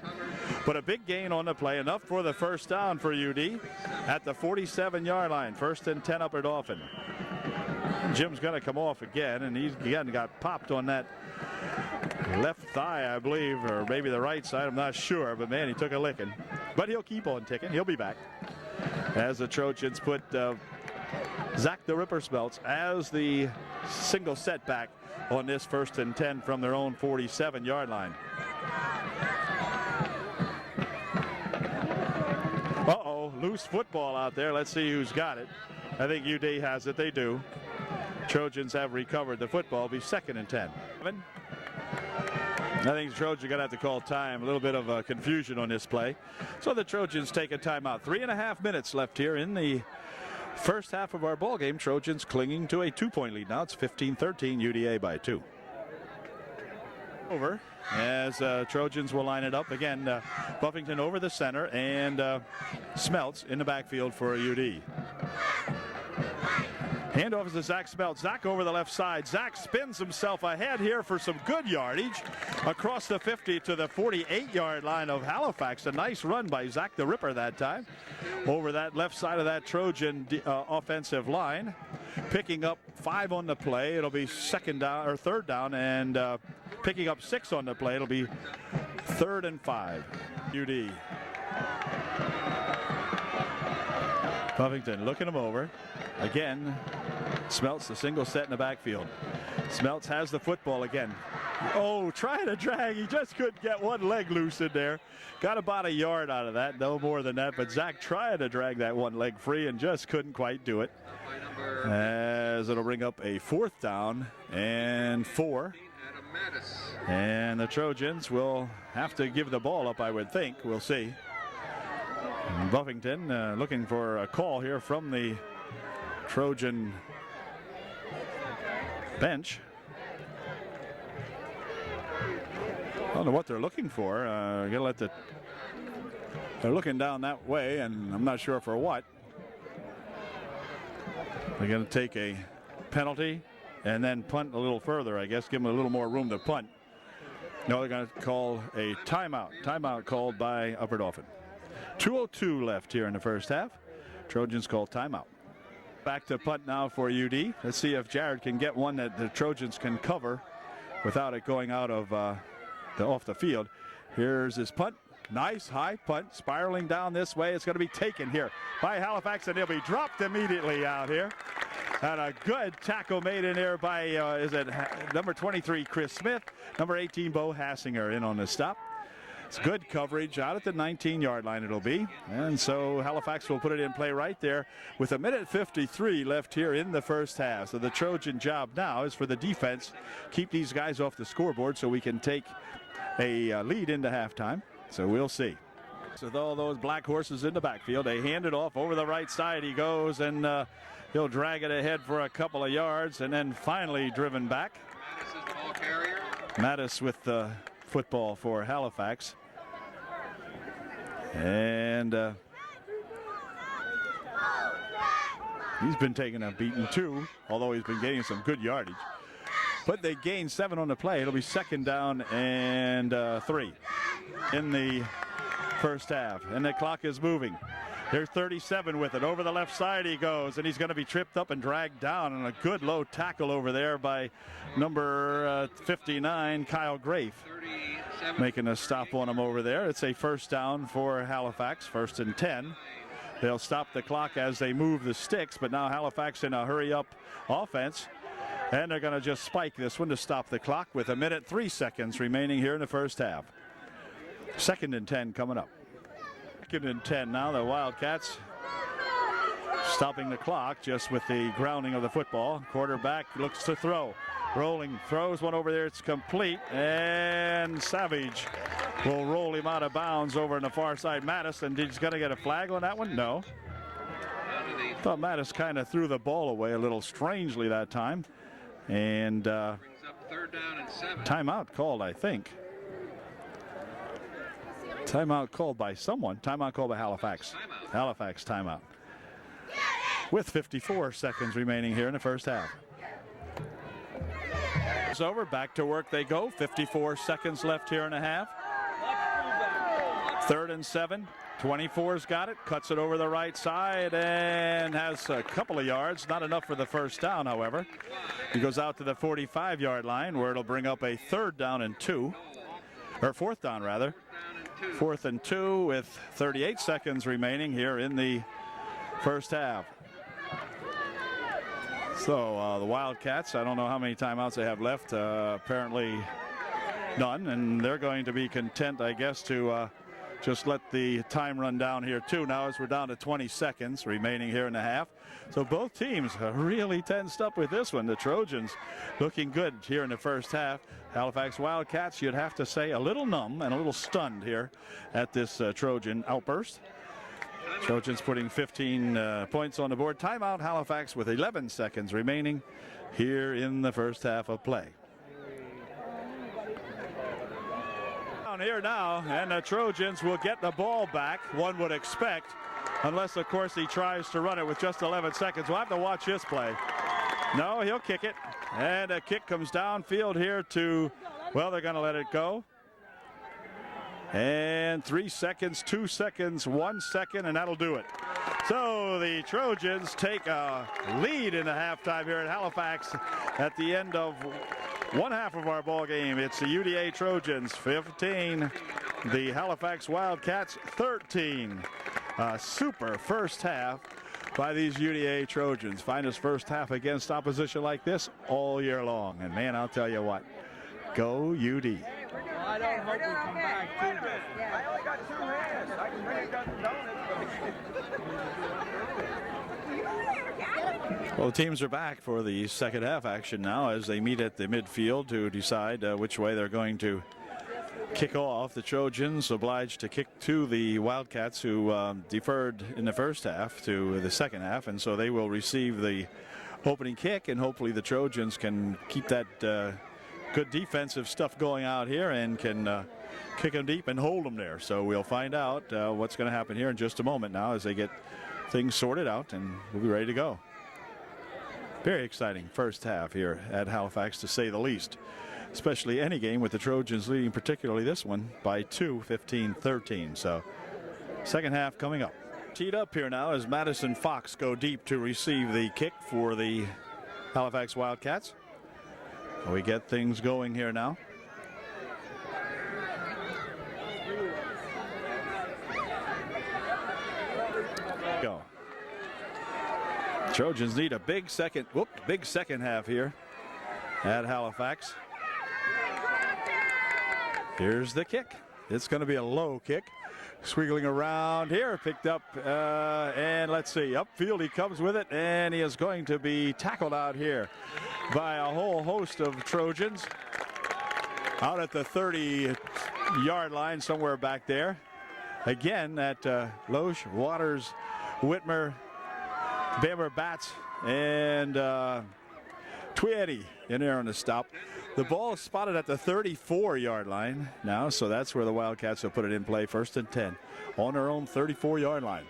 But a big gain on the play, enough for the 1st down for UD at the 47-yard line. 1st and 10 Upper Dauphin. Jim's going to come off again, and he's again got popped on that left thigh, I believe, or maybe the right side. I'm not sure, but man, he took a licking. But he'll keep on ticking. He'll be back as the Trojans put Zach the Ripper Smelts as the single setback on this 1st and 10 from their own 47-yard line. Uh-oh, loose football out there. Let's see who's got it. I think UD has it. They do. Trojans have recovered the football. It'll be 2nd and 10. I think the Trojans are going to have to call time. A little bit of confusion on this play. So the Trojans take a timeout. 3.5 minutes left here in the first half of our ball game. Trojans clinging to a 2-point lead now. It's 15-13, UDA by 2. Over as Trojans will line it up again. Buffington over the center and Smeltz in the backfield for UD. Handoff is to Zach Smeltz. Zach over the left side. Zach spins himself ahead here for some good yardage across the 50 to the 48-yard line of Halifax. A nice run by Zach the Ripper that time over that left side of that Trojan offensive line. Picking up 5 on the play. It'll be third down, and picking up 6 on the play. It'll be 3rd and 5. UD. Buffington looking him over. Again, Smeltz, the single set in the backfield. Smeltz has the football again. Oh, trying to drag. He just couldn't get one leg loose in there. Got about a yard out of that, no more than that. But Zach trying to drag that one leg free and just couldn't quite do it. As it'll bring up a 4th down and 4. And the Trojans will have to give the ball up, I would think. We'll see. And Buffington looking for a call here from the Trojan bench. I don't know what they're looking for. They're looking down that way, and I'm not sure for what. They're going to take a penalty and then punt a little further, I guess, give them a little more room to punt. No, they're going to call a timeout. Timeout called by Upper Dauphin. 2:02 left here in the first half. Trojans call timeout. Back to punt now for UD. Let's see if Jared can get one that the Trojans can cover without it going out of off the field. Here's his punt. Nice high punt, spiraling down this way. It's going to be taken here by Halifax, and he'll be dropped immediately out here. And a good tackle made in there by, is it number 23, Chris Smith, number 18, Bo Hassinger in on the stop. It's good coverage out at the 19-yard line it'll be. And so Halifax will put it in play right there with 1:53 left here in the first half. So the Trojan job now is for the defense, keep these guys off the scoreboard so we can take a lead into halftime. So we'll see. With all those black horses in the backfield, they hand it off over the right side. He goes, and he'll drag it ahead for a couple of yards, and then finally driven back. Mattis is the ball carrier. Mattis with the football for Halifax. And he's been taking a beating too, although he's been getting some good yardage. But they gained 7 on the play. It'll be 2nd down and 3 in the first half. And the clock is moving. There's 37 with it. Over the left side he goes, and he's going to be tripped up and dragged down. And a good low tackle over there by number 59, Kyle Grafe. Making a stop on him over there. It's a 1st down for Halifax, 1st and 10. They'll stop the clock as they move the sticks, but now Halifax in a hurry-up offense. And they're going to just spike this one to stop the clock with 1:03 remaining here in the first half. 2nd and 10 coming up. 2nd and 10 now. The Wildcats stopping the clock just with the grounding of the football. Quarterback looks to throw. Rolling, throws one over there. It's complete. And Savage will roll him out of bounds over on the far side. Mattis, and he's going to get a flag on that one? No. Thought Mattis kind of threw the ball away a little strangely that time. And Brings up 3rd down and 7. Timeout called, I think. Timeout called by someone. Timeout called by Halifax. Timeout. Halifax timeout. With 54 seconds remaining here in the first half. It's over. Back to work they go. 54 seconds left here in a half. 3rd and 7. 24's got it. Cuts it over the right side and has a couple of yards. Not enough for the 1st down, however. He goes out to the 45-yard line where it'll bring up a 3rd down and 2. Or 4th down, rather. 4th and 2 with 38 seconds remaining here in the first half. So the Wildcats, I don't know how many timeouts they have left. Apparently none. And they're going to be content, I guess, to just let the time run down here too now as we're down to 20 seconds remaining here in the half. So both teams are really tensed up with this one. The Trojans looking good here in the first half. Halifax Wildcats, you'd have to say, a little numb and a little stunned here at this Trojan outburst. Trojans putting 15 points on the board. Timeout Halifax with 11 seconds remaining here in the first half of play. down here now, and the Trojans will get the ball back, one would expect, unless, of course, he tries to run it with just 11 seconds. We'll have to watch this play. No, he'll kick it, and a kick comes downfield here to, well, they're going to let it go. And 3 seconds, 2 seconds, 1 second, and that'll do it. So the Trojans take a lead in the halftime here at Halifax at the end of one half of our ball game. It's the UDA Trojans 15, the Halifax Wildcats 13. A super first half by these UDA Trojans. Finest first half against opposition like this all year long. And man, I'll tell you what, go UD. I don't hope we come back to this. I only got 2 hands. I can bring a dozen donuts. Well, the teams are back for the second half action now as they meet at the midfield to decide which way they're going to kick off. The Trojans obliged to kick to the Wildcats, who deferred in the first half to the second half, and so they will receive the opening kick, and hopefully the Trojans can keep that good defensive stuff going out here and can kick them deep and hold them there. So we'll find out what's going to happen here in just a moment now as they get things sorted out, and we'll be ready to go. Very exciting first half here at Halifax, to say the least, especially any game with the Trojans leading, particularly this one, by 2, 15-13. So second half coming up. Teed up here now as Madison Fox go deep to receive the kick for the Halifax Wildcats. We get things going here now. Go. Trojans need a big second half here at Halifax. Here's the kick. It's going to be a low kick. Swiggling around here, picked up, and let's see, upfield he comes with it, and he is going to be tackled out here by a whole host of Trojans out at the 30-yard line, somewhere back there. Again, at Loesch, Waters, Whitmer, Bamber, Batts, and Tweedy in there on the stop. The ball is spotted at the 34-yard line now, so that's where the Wildcats will put it in play. 1st and 10 on their own 34-yard line.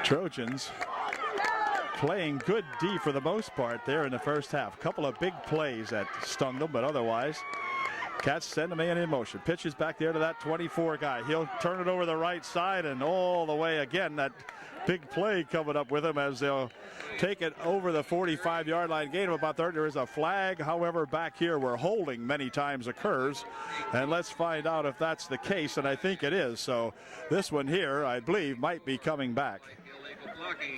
Trojans playing good D for the most part there in the first half. A couple of big plays that stung them, but otherwise, Cats send a man in motion. Pitches back there to that 24 guy. He'll turn it over the right side and all the way again. That big play coming up with him as they'll take it over the 45-yard line. Gain of about 30. There is a flag, however, back here where holding many times occurs. And let's find out if that's the case, and I think it is. So this one here, I believe, might be coming back.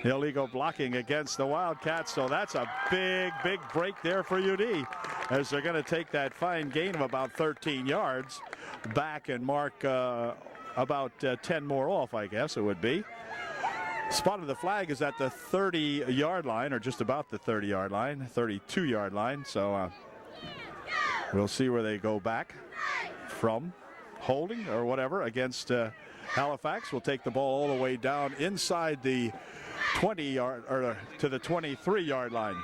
Illegal blocking against the Wildcats, so that's a big break there for UD as they're going to take that fine gain of about 13 yards back and mark about 10 more off, I guess it would be. Spot of the flag is at the 30-yard line, or just about the 30-yard line, 32-yard line. So we'll see where they go back from, holding or whatever against Halifax. Will take the ball all the way down inside the 20-yard or to the 23-yard line.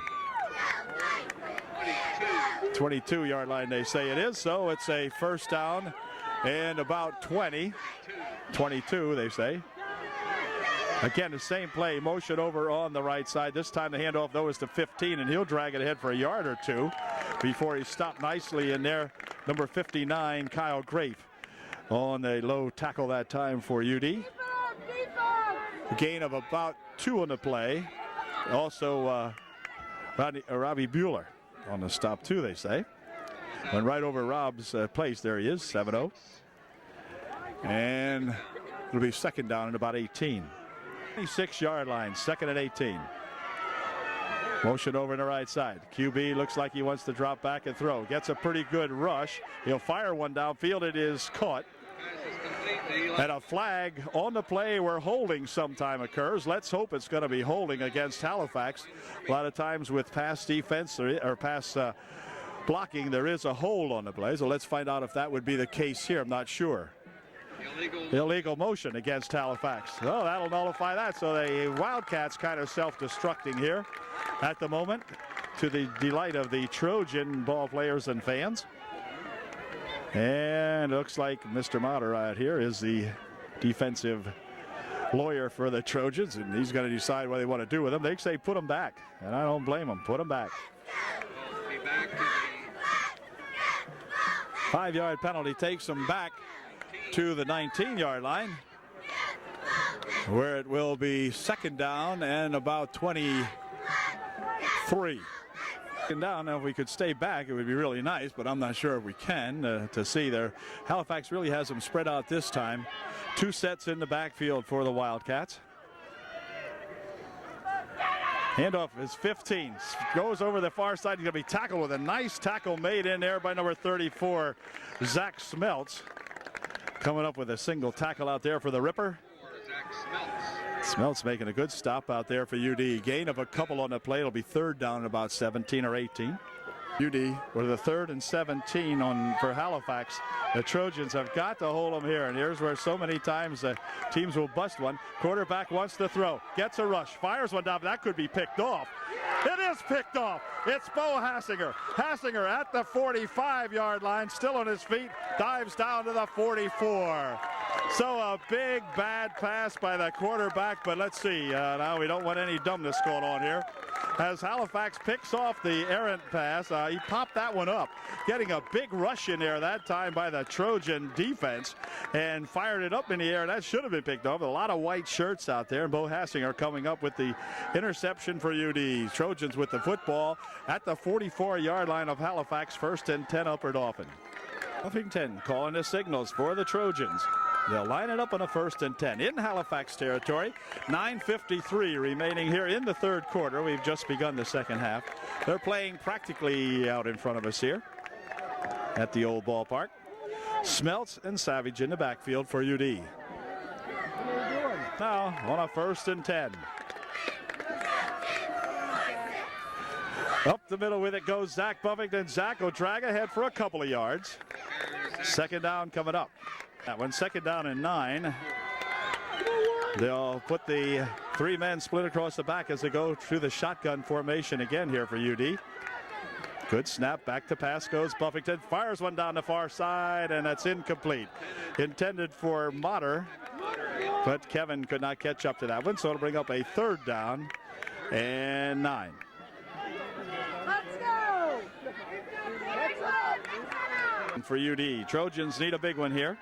22-yard line, they say it is. So it's a first down and about 20, 22, they say. Again, the same play, motion over on the right side. This time the handoff, though, is to 15, and he'll drag it ahead for a yard or two before he stopped nicely in there. Number 59, Kyle Grafe, on a low tackle that time for UD. A gain of about 2 on the play. Also, Robbie Bueller on the stop, too, they say. Went right over Rob's place. There he is, 7-0. And it'll be second down at about 18. 26-yard line, 2nd and 18. Motion over to the right side. QB looks like he wants to drop back and throw. Gets a pretty good rush. He'll fire one downfield. It is caught. And a flag on the play where holding sometime occurs. Let's hope it's going to be holding against Halifax. A lot of times with pass defense or pass blocking, there is a hold on the play. So let's find out if that would be the case here. I'm not sure. Illegal motion against Halifax. Oh, that'll nullify that. So the Wildcats kind of self-destructing here at the moment, to the delight of the Trojan ball players and fans. And it looks like Mr. Motter right here is the defensive lawyer for the Trojans, and he's going to decide what they want to do with them. They say put them back, and I don't blame them. Put them back. We'll be back to the 5-yard penalty takes them back to the 19-yard line, where it will be second down and about 23. Second down. Now, if we could stay back, it would be really nice, but I'm not sure if we can to see there. Halifax really has them spread out this time. 2 sets in the backfield for the Wildcats. Handoff is 15. Goes over the far side. He's going to be tackled with a nice tackle made in there by number 34, Zach Smeltz. Coming up with a single tackle out there for the Ripper. Zach Smeltz. Smeltz making a good stop out there for UD. Gain of a couple on the play. It'll be third down at about 17 or 18. UD with the 3rd and 17 for Halifax. The Trojans have got to hold them here, and here's where so many times teams will bust one. Quarterback wants to throw, gets a rush, fires one down, but that could be picked off. It is picked off. It's Bo Hassinger. Hassinger at the 45-yard line, still on his feet, dives down to the 44. So a big bad pass by the quarterback, but let's see. Now we don't want any dumbness going on here. As Halifax picks off the errant pass, he popped that one up, getting a big rush in there that time by the Trojan defense, and fired it up in the air. That should have been picked off. A lot of white shirts out there, and Bo Hassinger coming up with the interception for UD. Trojans with the football at the 44-yard line of Halifax, 1st and 10 Upper Dauphin. Huffington calling the signals for the Trojans. They'll line it up on a 1st and 10 in Halifax territory. 9:53 remaining here in the 3rd quarter. We've just begun the 2nd half. They're playing practically out in front of us here at the old ballpark. Smeltz and Savage in the backfield for UD. Now on a 1st and 10. Up the middle with it goes Zach Buffington. Zach will drag ahead for a couple of yards. 2nd down coming up. That one 2nd down and 9. They'll put the 3 men split across the back as they go through the shotgun formation again here for UD. Good snap, back to pass goes Buffington, fires one down the far side, and that's incomplete. Intended for Motter, but Kevin could not catch up to that one, so it'll bring up a 3rd down and 9. Let's go! For UD, Trojans need a big one here.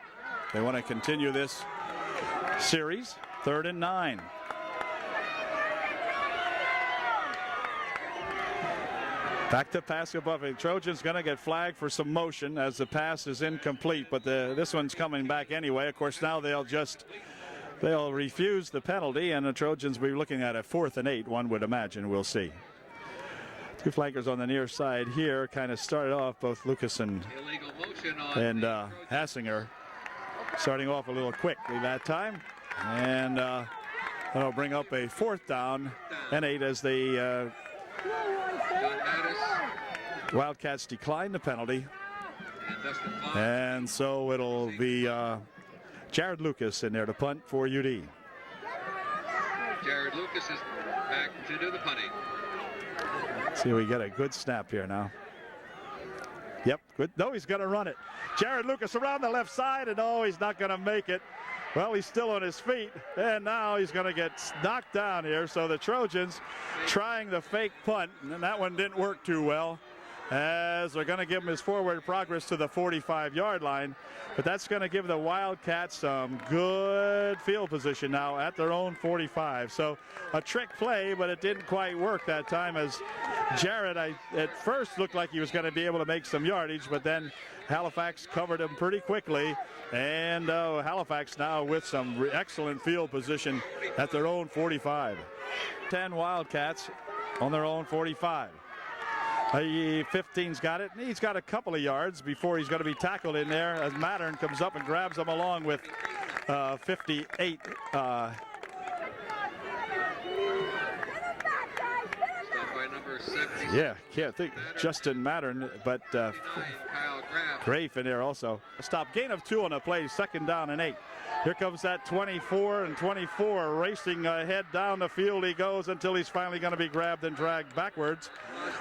They want to continue this series. 3rd and 9. Back to pass above it. Trojans going to get flagged for some motion as the pass is incomplete, but this one's coming back anyway. Of course, now they'll refuse the penalty, and the Trojans will be looking at a 4th and 8, one would imagine. We'll see. 2 flankers on the near side here kind of started off, both Lucas and Hassinger starting off a little quickly that time, and that'll bring up a 4th down and 8 as the Wildcats decline the penalty, and so it'll be Jared Lucas in there to punt for UD. Jared Lucas is back to do the punting. See, we get a good snap here now. Yep, good. No, he's going to run it. Jared Lucas around the left side, and no, he's not going to make it. Well, he's still on his feet, and now he's going to get knocked down here. So the Trojans trying the fake punt, and that one didn't work too well, as they're going to give him his forward progress to the 45-yard line. But that's going to give the Wildcats some good field position now at their own 45. So a trick play, but it didn't quite work that time, as Jared at first looked like he was going to be able to make some yardage, but then Halifax covered him pretty quickly, and Halifax now with some excellent field position at their own 45. 10 Wildcats on their own 45. 15's got it. He's got a couple of yards before he's going to be tackled in there as Mattern comes up and grabs him along with 58. Stop by number Yeah, can't think. Justin Mattern, but Kyle Graff. Grafe in there also. Stop. Gain of 2 on the play. 2nd down and 8. Here comes that 24 and 24 racing ahead down the field he goes until he's finally going to be grabbed and dragged backwards.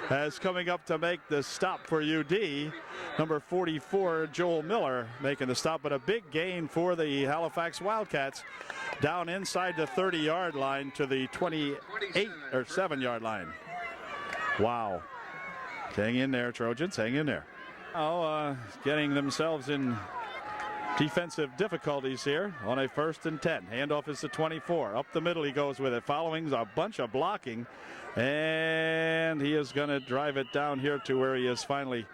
As coming up to make the stop for UD, number 44 Joel Miller making the stop, but a big gain for the Halifax Wildcats down inside the 30-yard line to the 28 or 7-yard line. Wow. Hang in there, Trojans, hang in there. Now getting themselves in defensive difficulties here on a 1st and 10. Handoff is to 24. Up the middle he goes with it, following a bunch of blocking. And he is going to drive it down here to where he is finally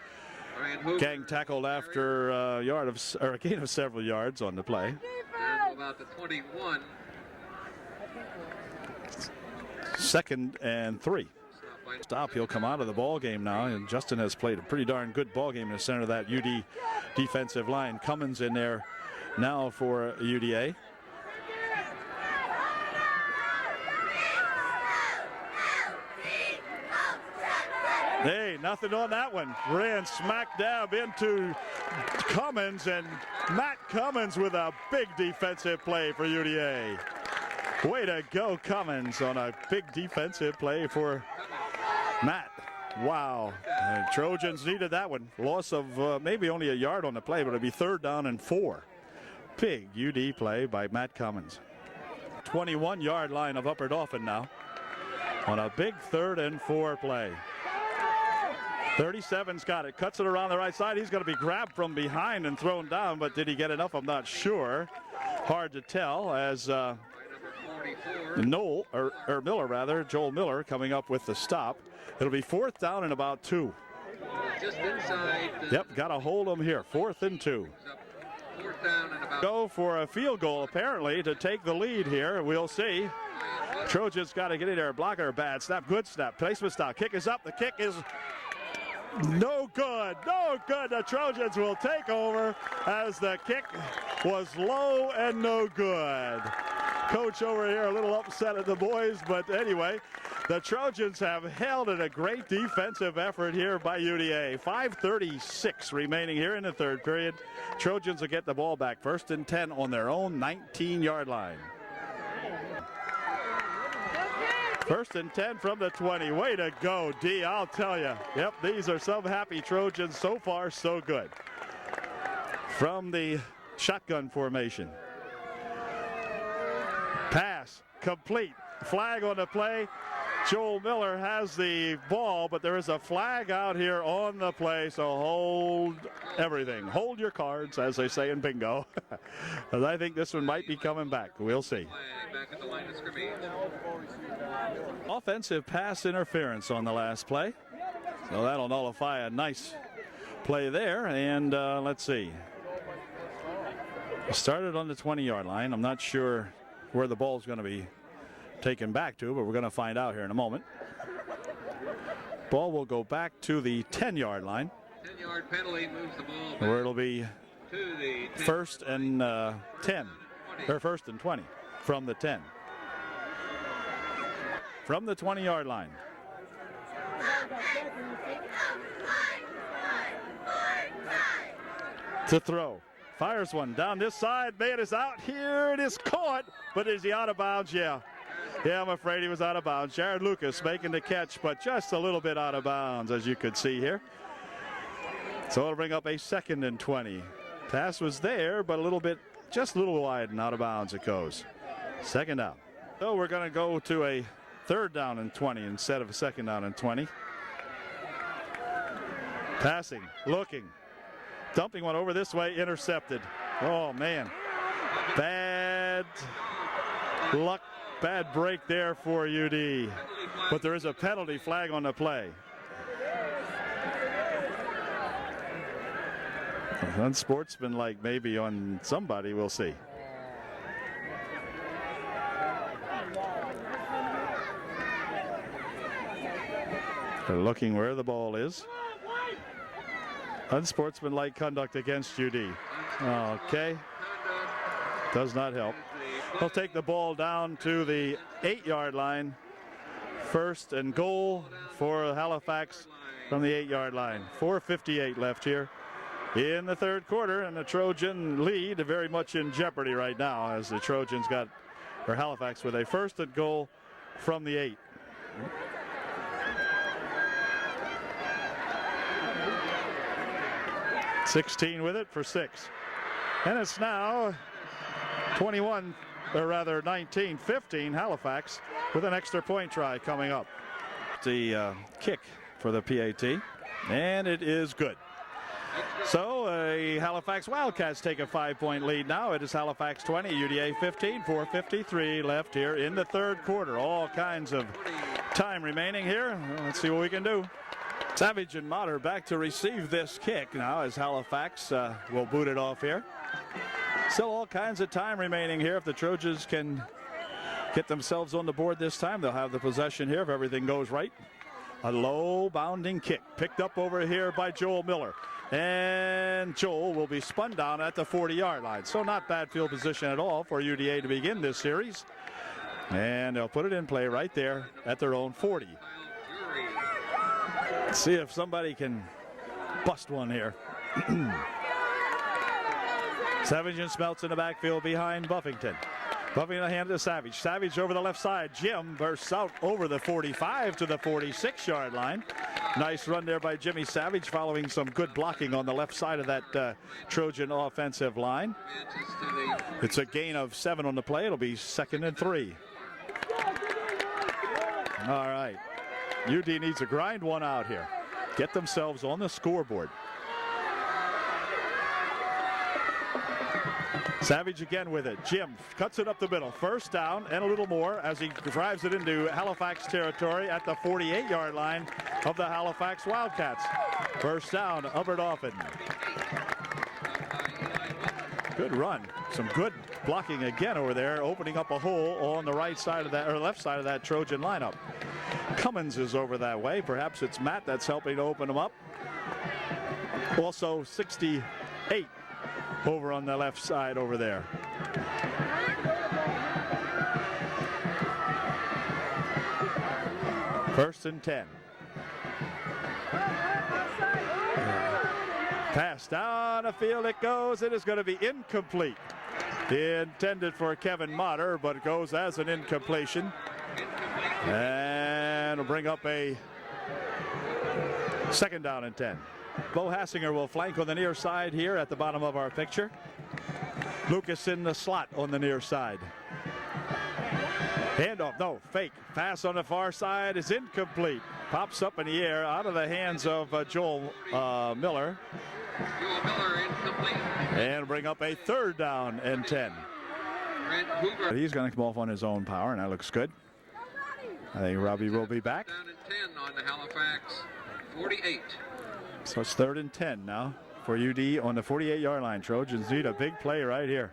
gang tackled after a gain of several yards on the play. About the 21. 2nd and 3. Stop. He'll come out of the ball game now, and Justin has played a pretty darn good ball game in the center of that UD defensive line. Cummins in there now for UDA. Hey, nothing on that one. Ran smack dab into Cummins, and Matt Cummins with a big defensive play for UDA. Way to go, Cummins, on a big defensive play for Matt. Wow. Trojans needed that one. Loss of maybe only a yard on the play, but it'll be 3rd down and 4. Big UD play by Matt Cummins. 21-yard line of Upper Dauphin now on a big 3rd and 4 play. 37's got it, cuts it around the right side. He's going to be grabbed from behind and thrown down, but did he get enough? I'm not sure. Hard to tell as Miller rather, Joel Miller coming up with the stop. It'll be 4th down and about 2. Just inside. Yep, got to hold them here. 4th and 2. 4th down and about. Go for a field goal apparently to take the lead here. We'll see. Trojans got to get in there. Blocker, bad snap, good snap. Placement stop. Kick is up. The kick is no good. No good. The Trojans will take over as the kick was low and no good. Coach over here a little upset at the boys, but anyway, the Trojans have held it. A great defensive effort here by UDA. 5:36 remaining here in the 3rd period. Trojans will get the ball back. 1st and 10 on their own 19-yard line. 1st and 10 from the 20. Way to go, D, I'll tell you. Yep, these are some happy Trojans. So far, so good. From the shotgun formation. Pass complete. Flag on the play. Joel Miller has the ball, but there is a flag out here on the play, so hold everything. Hold your cards, as they say in bingo. As I think this one might be coming back. We'll see. Back at the line of scrimmage. Offensive pass interference on the last play. So that'll nullify a nice play there. And let's see. Started on the 20-yard line. I'm not sure where the ball's going to be taken back to, but we're going to find out here in a moment. Ball will go back to the 10-yard line. 10-yard penalty moves the ball back where it'll be to the 1st and 10, or 1st and 20 from the 10. From the 20-yard line. To throw. Fires one down this side. Man is out. Here it is caught. But is he out of bounds? Yeah. Yeah, I'm afraid he was out of bounds. Jared Lucas making the catch, but just a little bit out of bounds, as you could see here. So it'll bring up a 2nd and 20. Pass was there, but a little bit, just a little wide and out of bounds it goes. 2nd down. So we're going to go to a 3rd down and 20 instead of a 2nd down and 20. Passing, looking. Dumping one over this way, intercepted. Oh, man. Bad luck, bad break there for UD. But there is a penalty flag on the play. Unsportsmanlike maybe on somebody, we'll see. They're looking where the ball is. Unsportsmanlike conduct against UD. Okay. Does not help. He'll take the ball down to the 8-yard line. 1st and goal for Halifax from the 8-yard line. 4:58 left here in the third quarter, and the Trojan lead very much in jeopardy right now as the Trojans got, or Halifax, with a first and goal from the 8. .16 with it for 6. And it's now 21, or rather 19-15 Halifax with an extra point try coming up. The kick for the PAT, and it is good. So Halifax Wildcats take a 5-point lead now. It is Halifax 20, UDA 15, 4:53 left here in the third quarter. All kinds of time remaining here. Well, let's see what we can do. Savage and Motter back to receive this kick now as Halifax will boot it off here. Still all kinds of time remaining here. If the Trojans can get themselves on the board this time, they'll have the possession here if everything goes right. A low bounding kick picked up over here by Joel Miller. And Joel will be spun down at the 40-yard line. So not bad field position at all for UDA to begin this series. And they'll put it in play right there at their own 40. Let's see if somebody can bust one here. Savage and Smeltz in the backfield behind Buffington. Buffington hand to Savage. Savage over the left side. Jim bursts out over the 45 to the 46-yard line. Nice run there by Jimmy Savage following some good blocking on the left side of that Trojan offensive line. It's a gain of 7 on the play. It'll be 2nd and 3. All right. UD needs to grind one out here. Get themselves on the scoreboard. Savage again with it. Jim cuts it up the middle. First down and a little more as he drives it into Halifax territory at the 48-yard line of the Halifax Wildcats. First down, Dauphin. Good run. Some good blocking again over there, opening up a hole on the right side of that, or left side of that Trojan lineup. Cummins is over that way. Perhaps it's Matt that's helping to open them up. Also 68 over on the left side over there. First and 10. Pass down the field it goes. It is going to be incomplete. Intended for Kevin Motter, but it goes as an incompletion. And will bring up a 2nd down and 10. Bo Hassinger will flank on the near side here at the bottom of our picture. Lucas in the slot on the near side. Handoff, no, fake. Pass on the far side is incomplete. Pops up in the air out of the hands of Joel Miller. Joel Miller incomplete. And bring up a 3rd down and 10. He's going to come off on his own power, and that looks good. I think Robbie will be back. Down and 10 on the Halifax 48. So it's 3rd and 10 now for UD on the 48-yard line. Trojans need a big play right here.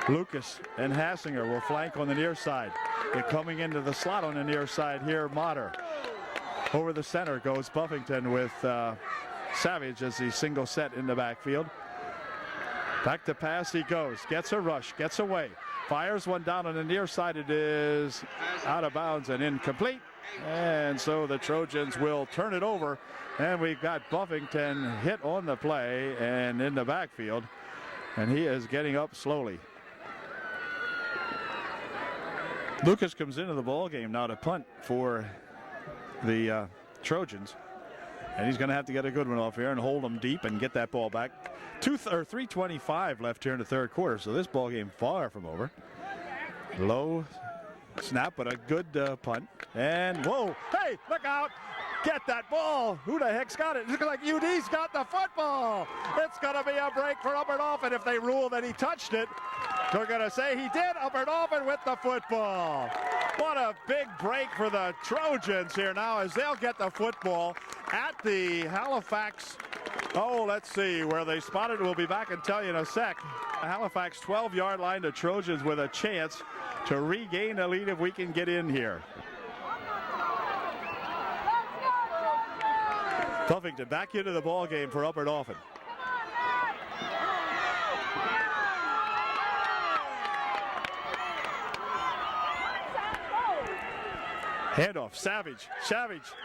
Lucas and Hassinger will flank on the near side. They're coming into the slot on the near side here, Motter. Over the center goes Buffington with Savage as the single set in the backfield. Back to pass he goes. Gets a rush. Gets away. Fires one down on the near side. It is out of bounds and incomplete. And so the Trojans will turn it over. And we've got Buffington hit on the play and in the backfield. And he is getting up slowly. Lucas comes into the ball game now to punt for the Trojans. And he's going to have to get a good one off here and hold them deep and get that ball back. 3:25 left here in the third quarter, so this ball game far from over. Low snap, but a good punt. And whoa, hey, look out! Get that ball! Who the heck's got it? It looks like UD's got the football! It's going to be a break for Dauphin if they rule that he touched it. They're going to say he did. Dauphin with the football. What a big break for the Trojans here now as they'll get the football at the Halifax. Oh, let's see where they spotted. We'll be back and tell you in a sec. Halifax 12-yard line. The Trojans with a chance to regain the lead if we can get in here. Buffington back into the ball game for Dauphin. Handoff, Savage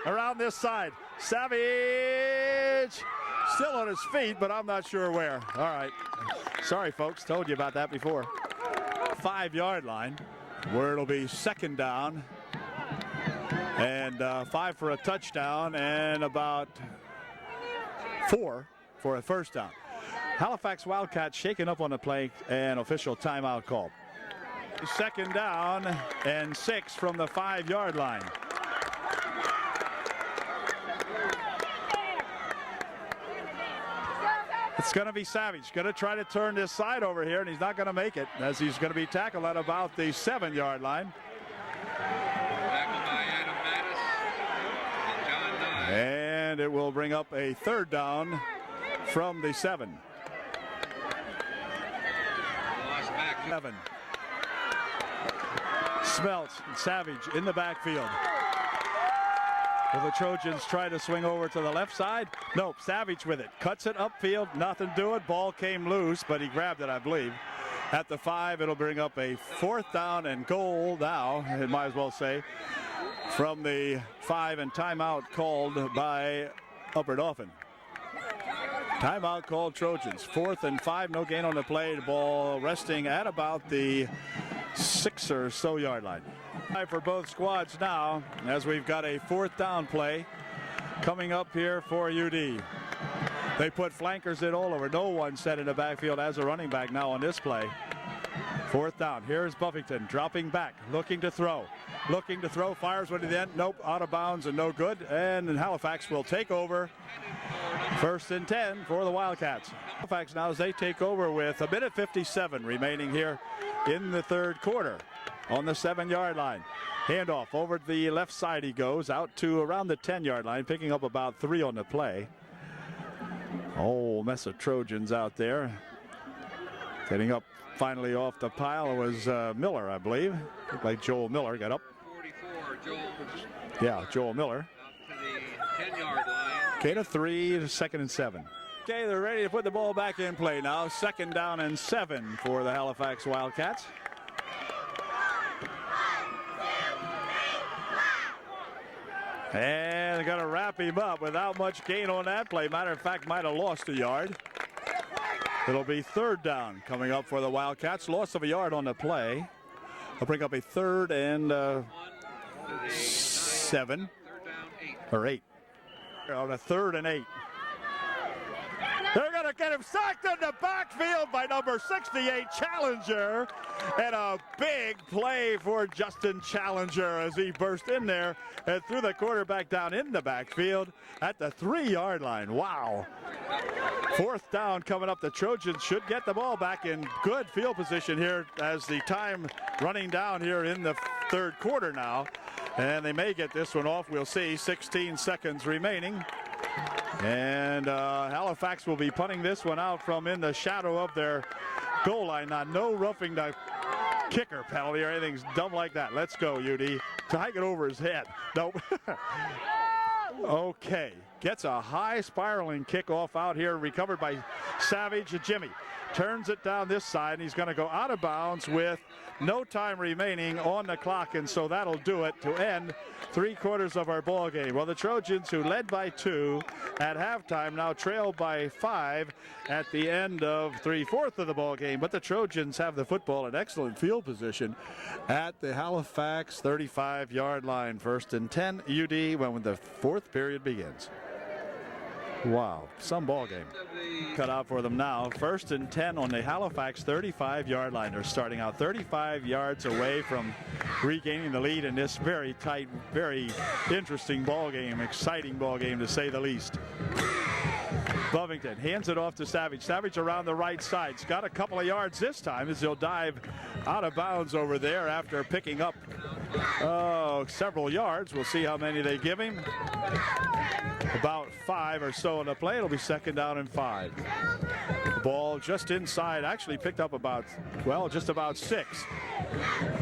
around this side. Savage still on his feet, but I'm not sure where. All right. Sorry, folks. Told you about that before. 5-yard line, where it'll be second down. And 5 for a touchdown and about 4 for a first down. Halifax Wildcats shaken up on the play and official timeout call. Second down and 6 from the 5-yard line. It's going to be Savage. Going to try to turn this side over here, and he's not going to make it as he's going to be tackled at about the 7-yard line. And it will bring up a third down from the 7. 7. Smelts and Savage in the backfield. Will the Trojans try to swing over to the left side? Nope, Savage with it. Cuts it upfield, nothing to it. Ball came loose, but he grabbed it, I believe. At the 5, it'll bring up a 4th down and goal now, it might as well say, from the 5, and timeout called by Upper Dauphin. Timeout called Trojans. 4th and 5, no gain on the play. The ball resting at about the 6 or so yard line. For both squads now, as we've got a 4th down play coming up here for UD. They put flankers in all over. No one set in the backfield as a running back now on this play. 4th down. Here's Buffington dropping back, looking to throw. Fires one to the end. Nope, out of bounds and no good. And Halifax will take over. 1st and 10 for the Wildcats. Halifax now as they take over with a minute 57 remaining here in the 3rd quarter on the 7-yard line. Handoff over to the left side he goes out to around the 10-yard line, picking up about 3 on the play. Oh, mess of Trojans out there. Getting up finally off the pile was Miller, I believe. Looked like Joel Miller got up. 44, Joel. Yeah, Joel Miller. Up to the 10-yard line. Gain of 3, 2nd and 7. Okay, they're ready to put the ball back in play now. 2nd down and 7 for the Halifax Wildcats. And they're going to wrap him up without much gain on that play. Matter of fact, might have lost a yard. It'll be 3rd down coming up for the Wildcats. Loss of a yard on the play. They'll bring up a 3rd and 7 or 8. On a 3rd and 8. They're going to get him sacked in the backfield by number 68, Challenger. And a big play for Justin Challenger as he burst in there and threw the quarterback down in the backfield at the 3-yard line. Wow. 4th down coming up. The Trojans should get the ball back in good field position here as the time running down here in the 3rd quarter now. And they may get this one off. We'll see. 16 seconds remaining. And Halifax will be punting this one out from in the shadow of their goal line. Now, no roughing the kicker penalty or anything dumb like that. Let's go, UD. Hike it over his head. Nope. Okay. Gets a high spiraling kickoff out here, recovered by Savage. Jimmy turns it down this side, and he's going to go out of bounds with no time remaining on the clock, and so that'll do it to end 3/4 of our ball game. Well, the Trojans, who led by 2 at halftime, now trail by 5 at the end of 3/4 of the ball game. But the Trojans have the football in excellent field position at the Halifax 35-yard line. 1st and 10 UD when the 4th period begins. Wow, some ball game. Cut out for them now. 1st and 10 on the Halifax 35-yard line. They're starting out 35 yards away from regaining the lead in this very tight, very interesting ball game, exciting ball game to say the least. Buffington hands it off to Savage. Savage around the right side. He's got a couple of yards this time as he'll dive out of bounds over there after picking up several yards. We'll see how many they give him. About 5 or so in the play. It'll be 2nd down and 5. Ball just inside, actually picked up about, well, just about 6.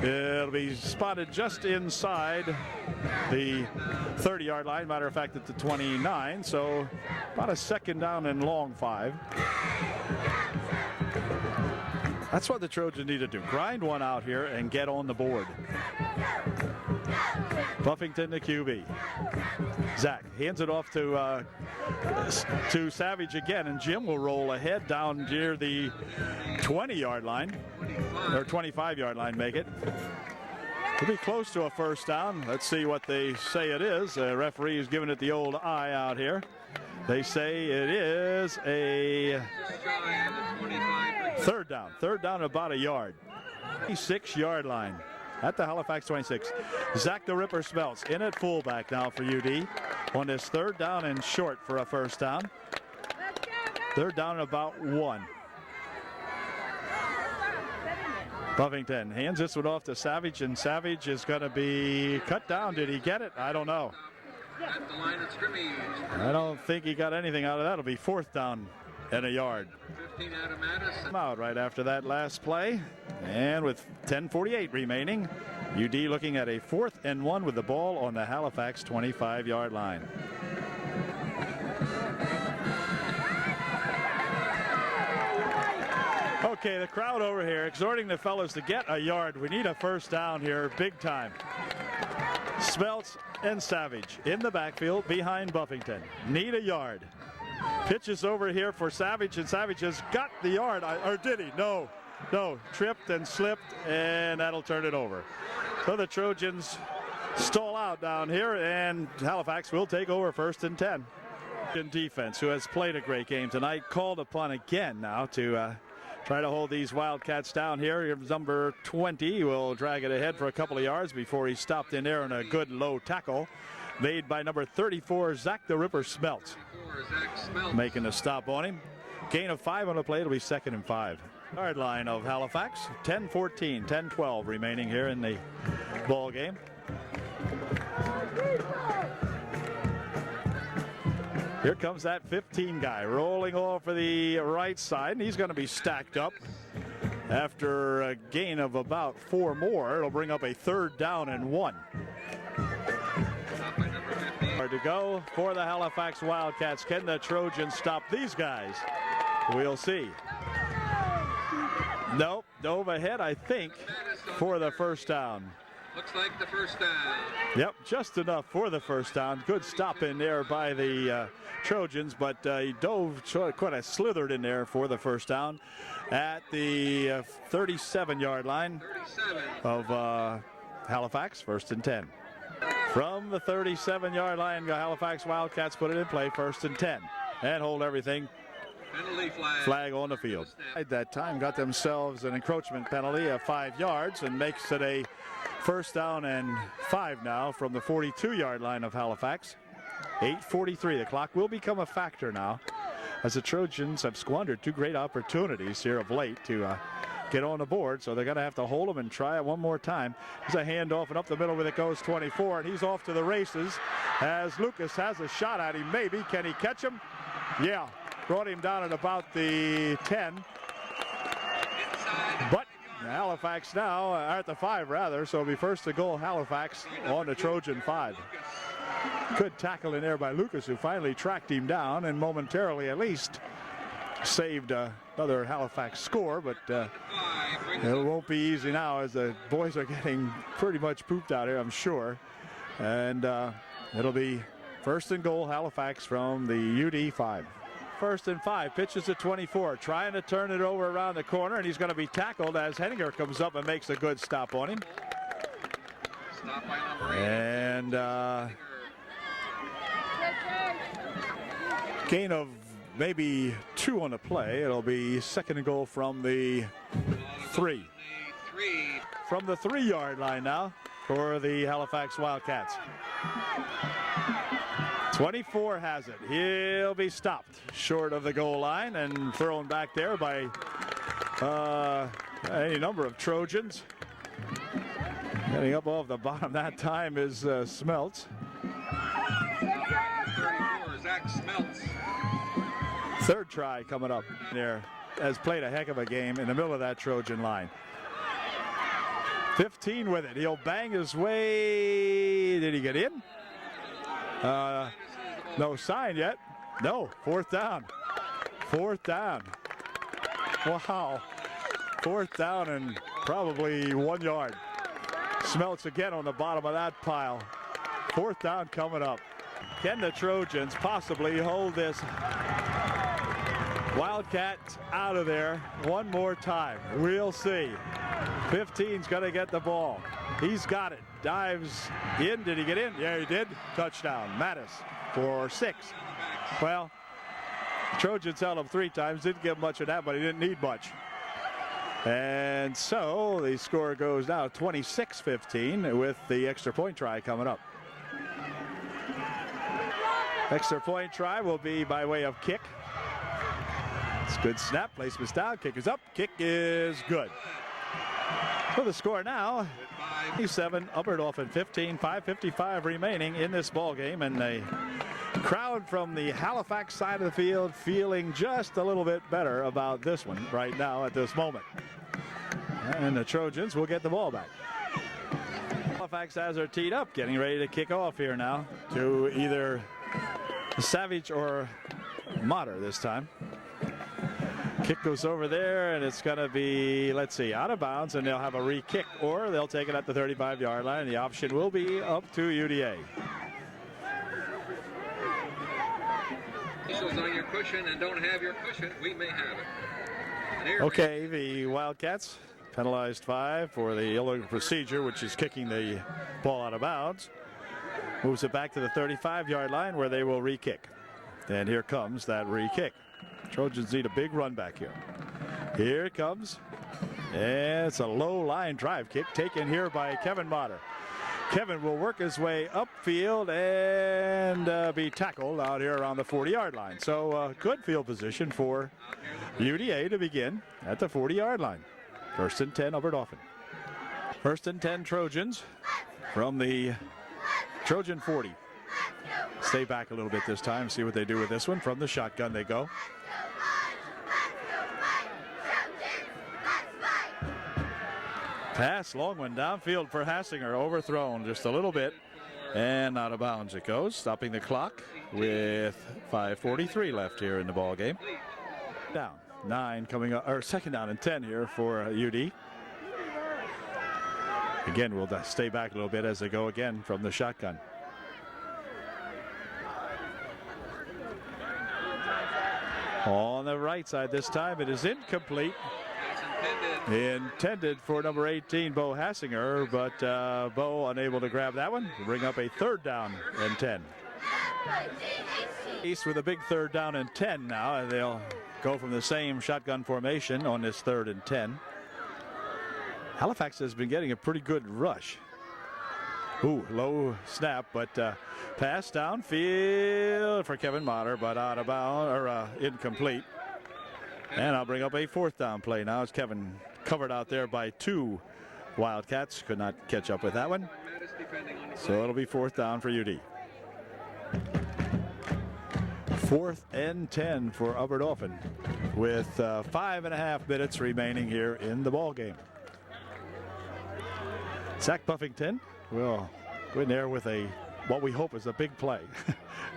It'll be spotted just inside the 30-yard line. Matter of fact, at the 29, so about a 2nd down and long 5. That's what the Trojans need to do. Grind one out here and get on the board. Buffington, the QB. Zach hands it off to Savage again, and Jim will roll ahead down near the 20-yard line, or 25-yard line, make it. It'll be close to a first down. Let's see what they say it is. The referee is giving it the old eye out here. They say it is a third down about a yard. 6-yard line at the Halifax 26. Zach the Ripper Smelts in at fullback now for UD on this third down and short for a first down. Third down and about 1. Buffington hands this one off to Savage, and Savage is going to be cut down. Did he get it? I don't know. At the line of scrimmage. I don't think he got anything out of that. It'll be fourth down and a yard. 15 out of Madison. Out right after that last play, and with 10:48 remaining, UD looking at a 4th and 1 with the ball on the Halifax 25-yard line. Okay, the crowd over here exhorting the fellas to get a yard. We need a first down here, big time. Smelts and Savage in the backfield behind Buffington. Need a yard. Pitches over here for Savage, and Savage has got the yard. Or did he? No. Tripped and slipped, and that'll turn it over. So the Trojans stall out down here, and Halifax will take over 1st and 10. In defense, who has played a great game tonight, called upon again now to try to hold these Wildcats down here. Number 20 will drag it ahead for a couple of yards before he stopped in there on a good low tackle made by number 34, Zach the Ripper Smelt. Making a stop on him. Gain of 5 on the play. It'll be 2nd and 5. Yard line of Halifax. 10-14, 10-12 remaining here in the ball game. Here comes that 15 guy rolling off for the right side, and he's going to be stacked up after a gain of about 4 more. It'll bring up a 3rd down and 1. Hard to go for the Halifax Wildcats. Can the Trojans stop these guys? We'll see. Nope, dove ahead, I think, for the first down. Looks like the first down. Yep, just enough for the first down. Good stop in there by the Trojans, but he dove, quite a slithered in there for the first down at the 37-yard line 37. of Halifax, 1st and 10. From the 37-yard line, the Halifax Wildcats put it in play, 1st and 10, and hold everything. Penalty flag. Flag on the field. At that time, got themselves an encroachment penalty of 5 yards and makes it a 1st down and 5 now from the 42-yard line of Halifax. 8:43. The clock will become a factor now, as the Trojans have squandered 2 great opportunities here of late to get on the board, so they're going to have to hold them and try it one more time. There's a handoff, and up the middle with it goes 24, and he's off to the races as Lucas has a shot at him. Maybe. Can he catch him? Yeah. Brought him down at about the 10. But Halifax now, at the 5 rather, so it'll be 1st and goal Halifax on the Trojan 5. Good tackle in there by Lucas, who finally tracked him down and momentarily at least saved another Halifax score, but it won't be easy now as the boys are getting pretty much pooped out here, I'm sure. And it'll be 1st and goal Halifax from the UD 5. 1st and 5, pitches to 24, trying to turn it over around the corner, and he's going to be tackled as Henninger comes up and makes a good stop on him. Stop by number 8. And gain of maybe 2 on the play. It'll be 2nd and goal from the 3. From the 3-yard line now for the Halifax Wildcats. 24 has it. He'll be stopped short of the goal line and thrown back there by any number of Trojans. Getting up off the bottom that time is Smelts. 34, Zach Smelts. 3rd try coming up there. Has played a heck of a game in the middle of that Trojan line. 15 with it. He'll bang his way. Did he get in? No sign yet. No. 4th down. 4th down. Wow. 4th down and probably 1 yard. Smelts again on the bottom of that pile. 4th down coming up. Can the Trojans possibly hold this Wildcats out of there one more time? We'll see. 15's going to get the ball. He's got it. Dives in. Did he get in? Yeah, he did. Touchdown. Mattis for 6. Well, Trojans held him 3 times. Didn't get much of that, but he didn't need much. And so the score goes now 26-15 with the extra point try coming up. Extra point try will be by way of kick. It's a good snap. Placement's down. Kick is up. Kick is good. So the score now, 7, Upper Dauphin 15, 5:55 remaining in this ball game, and a crowd from the Halifax side of the field feeling just a little bit better about this one right now at this moment. And the Trojans will get the ball back. Halifax has her teed up, getting ready to kick off here now to either Savage or Motter this time. Kick goes over there, and it's going to be, let's see, out of bounds, and they'll have a re-kick, or they'll take it at the 35-yard line. The option will be up to UDA. This is on your cushion and don't have your cushion, we may have it. Okay, the Wildcats penalized 5 for the illegal procedure, which is kicking the ball out of bounds. Moves it back to the 35-yard line where they will re-kick. And here comes that re-kick. Trojans need a big run back here. Here it comes. And it's a low line drive kick taken here by Kevin Motter. Kevin will work his way upfield and be tackled out here around the 40-yard line. So good field position for UDA to begin at the 40-yard line. 1st and 10, Upper Dauphin. 1st and 10 Trojans from the Trojan 40. Stay back a little bit this time, see what they do with this one. From the shotgun they go. Pass, long one downfield for Hassinger, overthrown just a little bit, and out of bounds it goes, stopping the clock with 5:43 left here in the ball game. Down 9 coming up, or 2nd down and 10 here for UD. Again, we'll stay back a little bit as they go again from the shotgun. On the right side this time, it is incomplete. Intended for number 18, Bo Hassinger, but Bo unable to grab that one. Bring up a 3rd down and 10. East with a big 3rd down and 10 now, and they'll go from the same shotgun formation on this 3rd and 10. Halifax has been getting a pretty good rush. Ooh, low snap, but pass downfield for Kevin Motter, but out of bounds, or incomplete. And I'll bring up a 4th down play now as Kevin covered out there by 2 Wildcats. Could not catch up with that one. So it'll be 4th down for UD. 4th and 10 for Upper Dauphin with 5.5 minutes remaining here in the ball game. Zach Buffington will go in there with a, what we hope is a big play.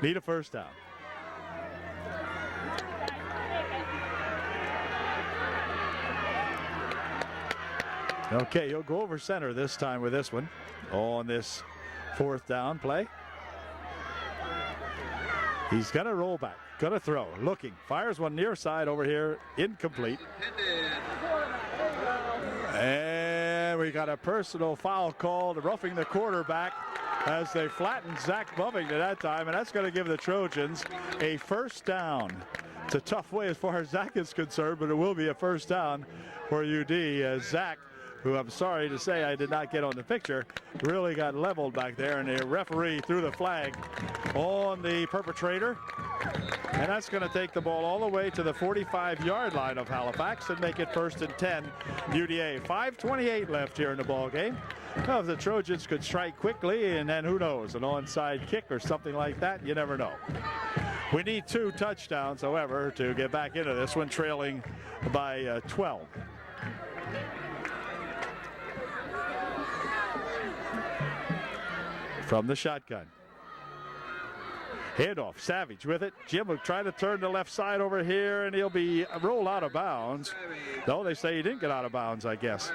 Need a 1st down. Okay, he'll go over center this time with this one on this 4th down play. He's going to roll back, going to throw, looking, fires one near side over here, incomplete. And we got a personal foul called, roughing the quarterback as they flattened Zach Buffington that time, and that's going to give the Trojans a 1st down. It's a tough way as far as Zach is concerned, but it will be a 1st down for UD as Zach, who I'm sorry to say I did not get on the picture, really got leveled back there, and the referee threw the flag on the perpetrator. And that's going to take the ball all the way to the 45-yard line of Halifax and make it 1st and 10 UDA. 5:28 left here in the ball game. Now, if the Trojans could strike quickly, and then who knows, an onside kick or something like that, you never know. We need 2 touchdowns, however, to get back into this one, trailing by 12. From the shotgun. Handoff, Savage with it. Jim will try to turn the left side over here, and he'll be rolled out of bounds. No, they say he didn't get out of bounds, I guess.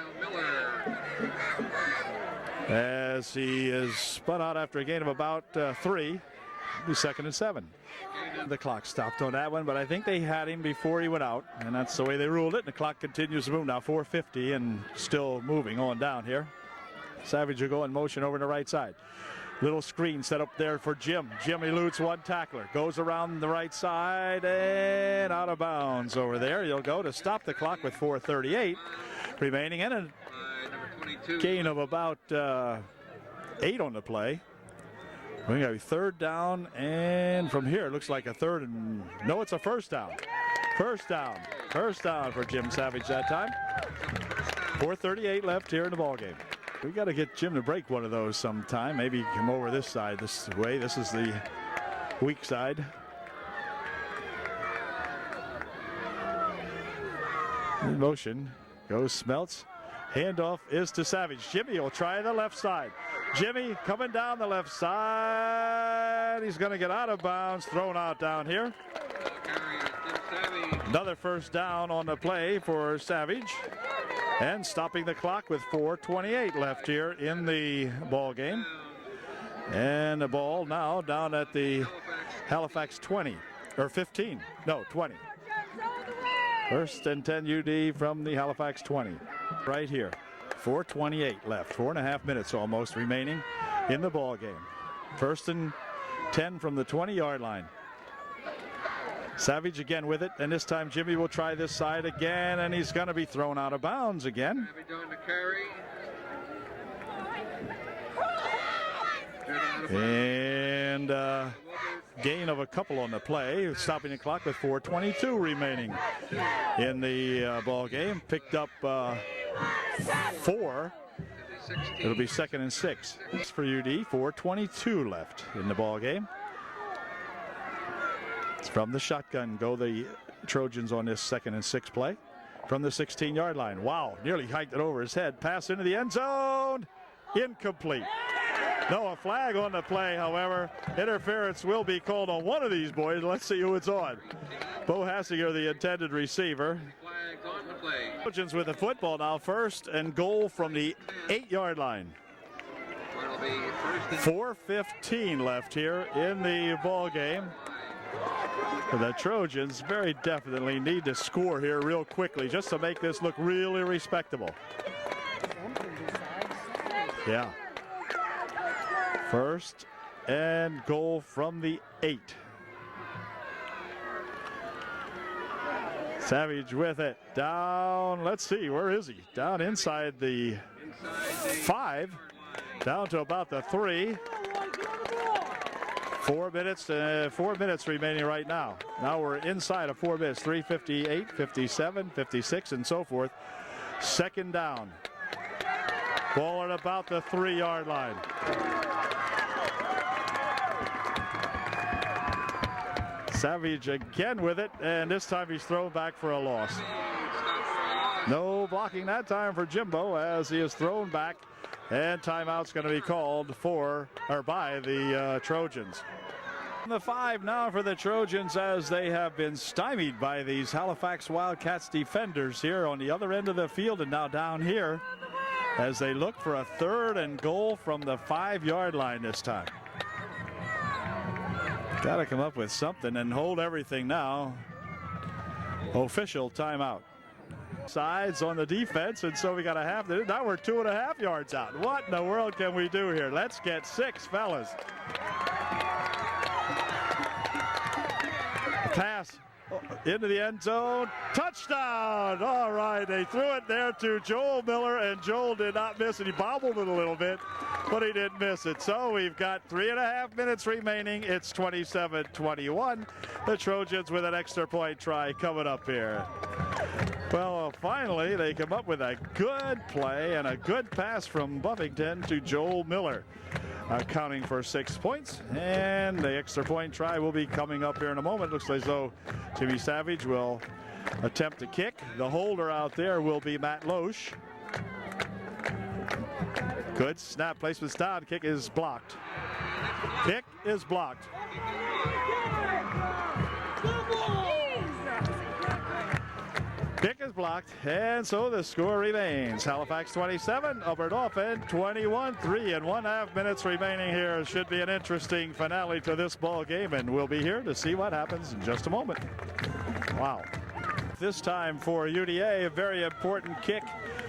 as he is spun out after a gain of about 3. Be 2nd and 7. The clock stopped on that one, but I think they had him before he went out, and that's the way they ruled it. And the clock continues to move now, 4:50, and still moving on down here. Savage will go in motion over to the right side. Little screen set up there for Jim. Jim eludes one tackler, goes around the right side and out of bounds over there. He'll go to stop the clock with 4:38 remaining, and a gain of about 8 on the play. We got a 3rd down, and from here it looks like a 3rd and no, it's a 1st down. First down for Jim Savage that time. 4:38 left here in the ball game. We got to get Jim to break one of those sometime. Maybe come over this side this way. This is the weak side. In motion goes Smeltz. Handoff is to Savage. Jimmy will try the left side. Jimmy coming down the left side. He's going to get out of bounds, thrown out down here. Another 1st down on the play for Savage. And stopping the clock with 4:28 left here in the ball game. And the ball now down at the Halifax 20, or 15, no, 20. 1st and 10 UD from the Halifax 20. Right here, 4:28 left, 4.5 minutes almost remaining in the ball game. 1st and 10 from the 20-yard line. Savage again with it, and this time Jimmy will try this side again, and he's going to be thrown out of bounds again. And gain of a couple on the play, stopping the clock with 4:22 remaining in the ball game. Picked up 4. It'll be 2nd and 6 for UD. 4:22 left in the ball game. From the shotgun go the Trojans on this 2nd and 6 play from the 16-yard line. Wow, nearly hiked it over his head. Pass into the end zone. Incomplete. No, a flag on the play, however. Interference will be called on one of these boys. Let's see who it's on. Bo Hassinger, the intended receiver. Trojans with the football now. 1st and goal from the 8-yard line. 4:15 left here in the ball game. The Trojans very definitely need to score here real quickly just to make this look really respectable. Yeah. 1st and goal from the 8. Savage with it. Down, let's see, where is he? Down inside the 5, down to about the 3. 4 minutes remaining right now. Now we're inside of 4 minutes. 3:58, 57, 56, and so forth. 2nd down. Ball at about the 3-yard line. Savage again with it, and this time he's thrown back for a loss. No blocking that time for Jimbo as he is thrown back, and timeout's going to be called by the Trojans. The 5 now for the Trojans as they have been stymied by these Halifax Wildcats defenders here on the other end of the field, and now down here as they look for a 3rd and goal from the 5-yard line this time. Got to come up with something and hold everything now. Official timeout. Sides on the defense, and so we got a half. Now we're 2.5 yards out. What in the world can we do here? Let's get 6, fellas. Pass into the end zone. Touchdown! All right, they threw it there to Joel Miller, and Joel did not miss it. He bobbled it a little bit, but he didn't miss it. So we've got 3.5 minutes remaining. It's 27-21. The Trojans with an extra point try coming up here. Well, finally, they come up with a good play and a good pass from Buffington to Joel Miller, accounting for 6 points. And the extra point try will be coming up here in a moment. Looks as though Jimmy Savage will attempt to kick. The holder out there will be Matt Loesch. Good snap, placement's down. Kick is blocked. Kick is blocked. Kick is blocked, and so the score remains. Halifax 27, Upper Dauphin 21. 3.5 minutes remaining here. Should be an interesting finale to this ball game, and we'll be here to see what happens in just a moment. Wow. This time for UDA, a very important kick.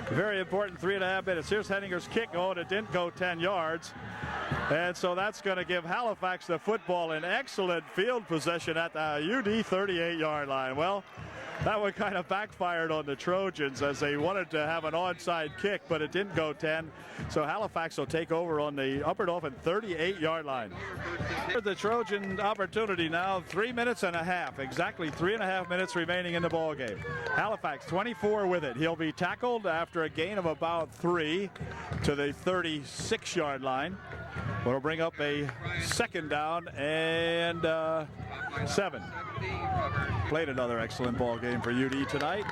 Very important 3.5 minutes. Here's Henninger's kick. Oh, it didn't go 10 yards. And so that's going to give Halifax the football in excellent field possession at the UD 38-yard line. Well, that one kind of backfired on the Trojans as they wanted to have an onside kick, but it didn't go 10. So Halifax will take over on the Upper Dauphin 38-yard line. Here's the Trojan opportunity now. 3.5 minutes. Exactly 3.5 minutes remaining in the ball game. Halifax 24 with it. He'll be tackled after a gain of about 3 to the 36-yard line. We'll bring up a second down and 7. Played another excellent ball game for UD tonight.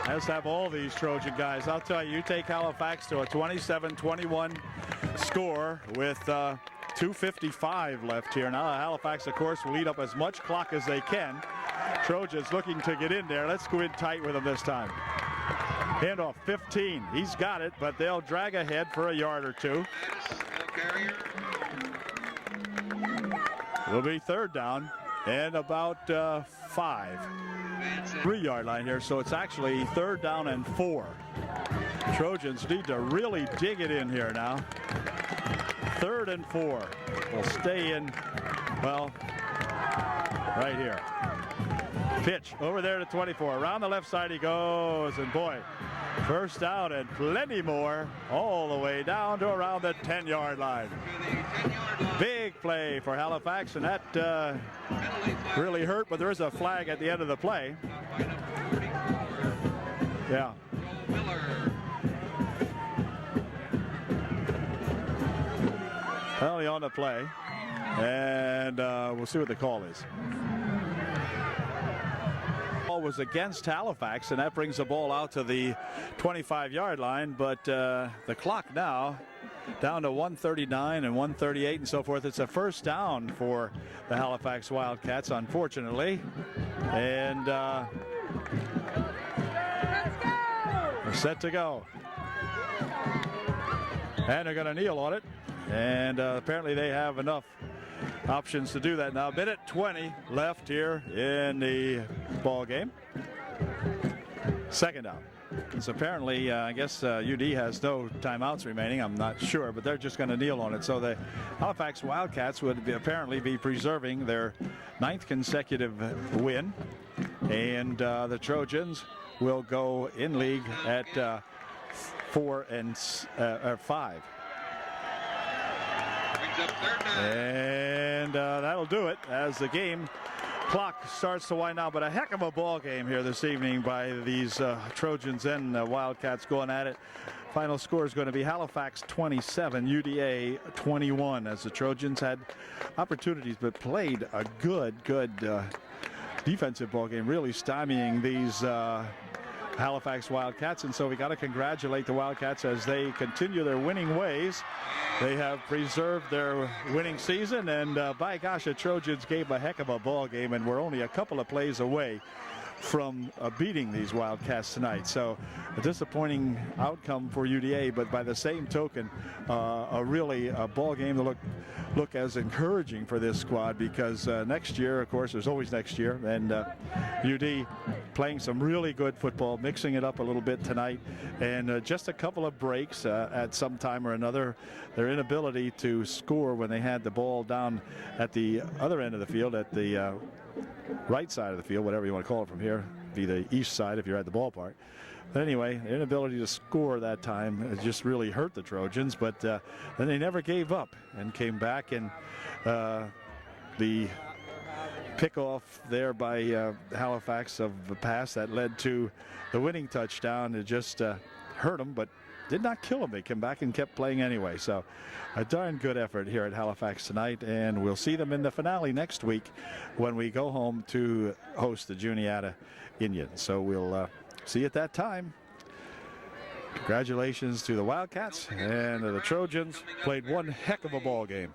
As have all these Trojan guys. I'll tell you, you take Halifax to a 27-21 score with 2:55 left here. Now Halifax, of course, will eat up as much clock as they can. Trojans looking to get in there. Let's go in tight with them this time. Handoff 15. He's got it, but they'll drag ahead for a yard or two. It'll be third down and about 5. 3-yard line here, so it's actually third down and 4. Trojans need to really dig it in here now. 3rd and 4. We'll stay in, well, right here. Pitch over there to 24. Around the left side he goes, and boy, first down and plenty more all the way down to around the 10-yard line. Big play for Halifax, and that really hurt, but there is a flag at the end of the play. Yeah. Penalty on the play, and we'll see what the call is. Was against Halifax, and that brings the ball out to the 25-yard line, but the clock now down to 1:39 and 1:38 and so forth. It's a first down for the Halifax Wildcats, unfortunately, and they're set to go, and they're going to kneel on it, and apparently they have enough options to do that now. Minute 20 left here in the ball game. Second down. So apparently, I guess UD has no timeouts remaining. I'm not sure, but they're just going to kneel on it. So the Halifax Wildcats would apparently be preserving their 9th consecutive win, and the Trojans will go in league at 4 and 5. And that'll do it as the game clock starts to wind down. But a heck of a ball game here this evening by these Trojans and Wildcats going at it. Final score is going to be Halifax 27, UDA 21, as the Trojans had opportunities but played a good defensive ball game, really stymieing these Halifax Wildcats, and so we got to congratulate the Wildcats as they continue their winning ways. They have preserved their winning season, and by gosh, the Trojans gave a heck of a ball game, and we're only a couple of plays away from beating these Wildcats tonight. So a disappointing outcome for UDA, but by the same token, a ball game to look as encouraging for this squad, because next year, of course, there's always next year, and UD playing some really good football, mixing it up a little bit tonight, and just a couple of breaks at some time or another. Their inability to score when they had the ball down at the other end of the field, at the right side of the field, whatever you want to call it from here, be the east side if you're at the ballpark. But anyway, the inability to score that time has just really hurt the Trojans, but then they never gave up and came back, and the pickoff there by Halifax of the pass that led to the winning touchdown, it just hurt them, but did not kill them. They came back and kept playing anyway. So a darn good effort here at Halifax tonight, and we'll see them in the finale next week when we go home to host the Juniata Indians. So we'll see you at that time. Congratulations to the Wildcats, and the Trojans played one heck of a ball game.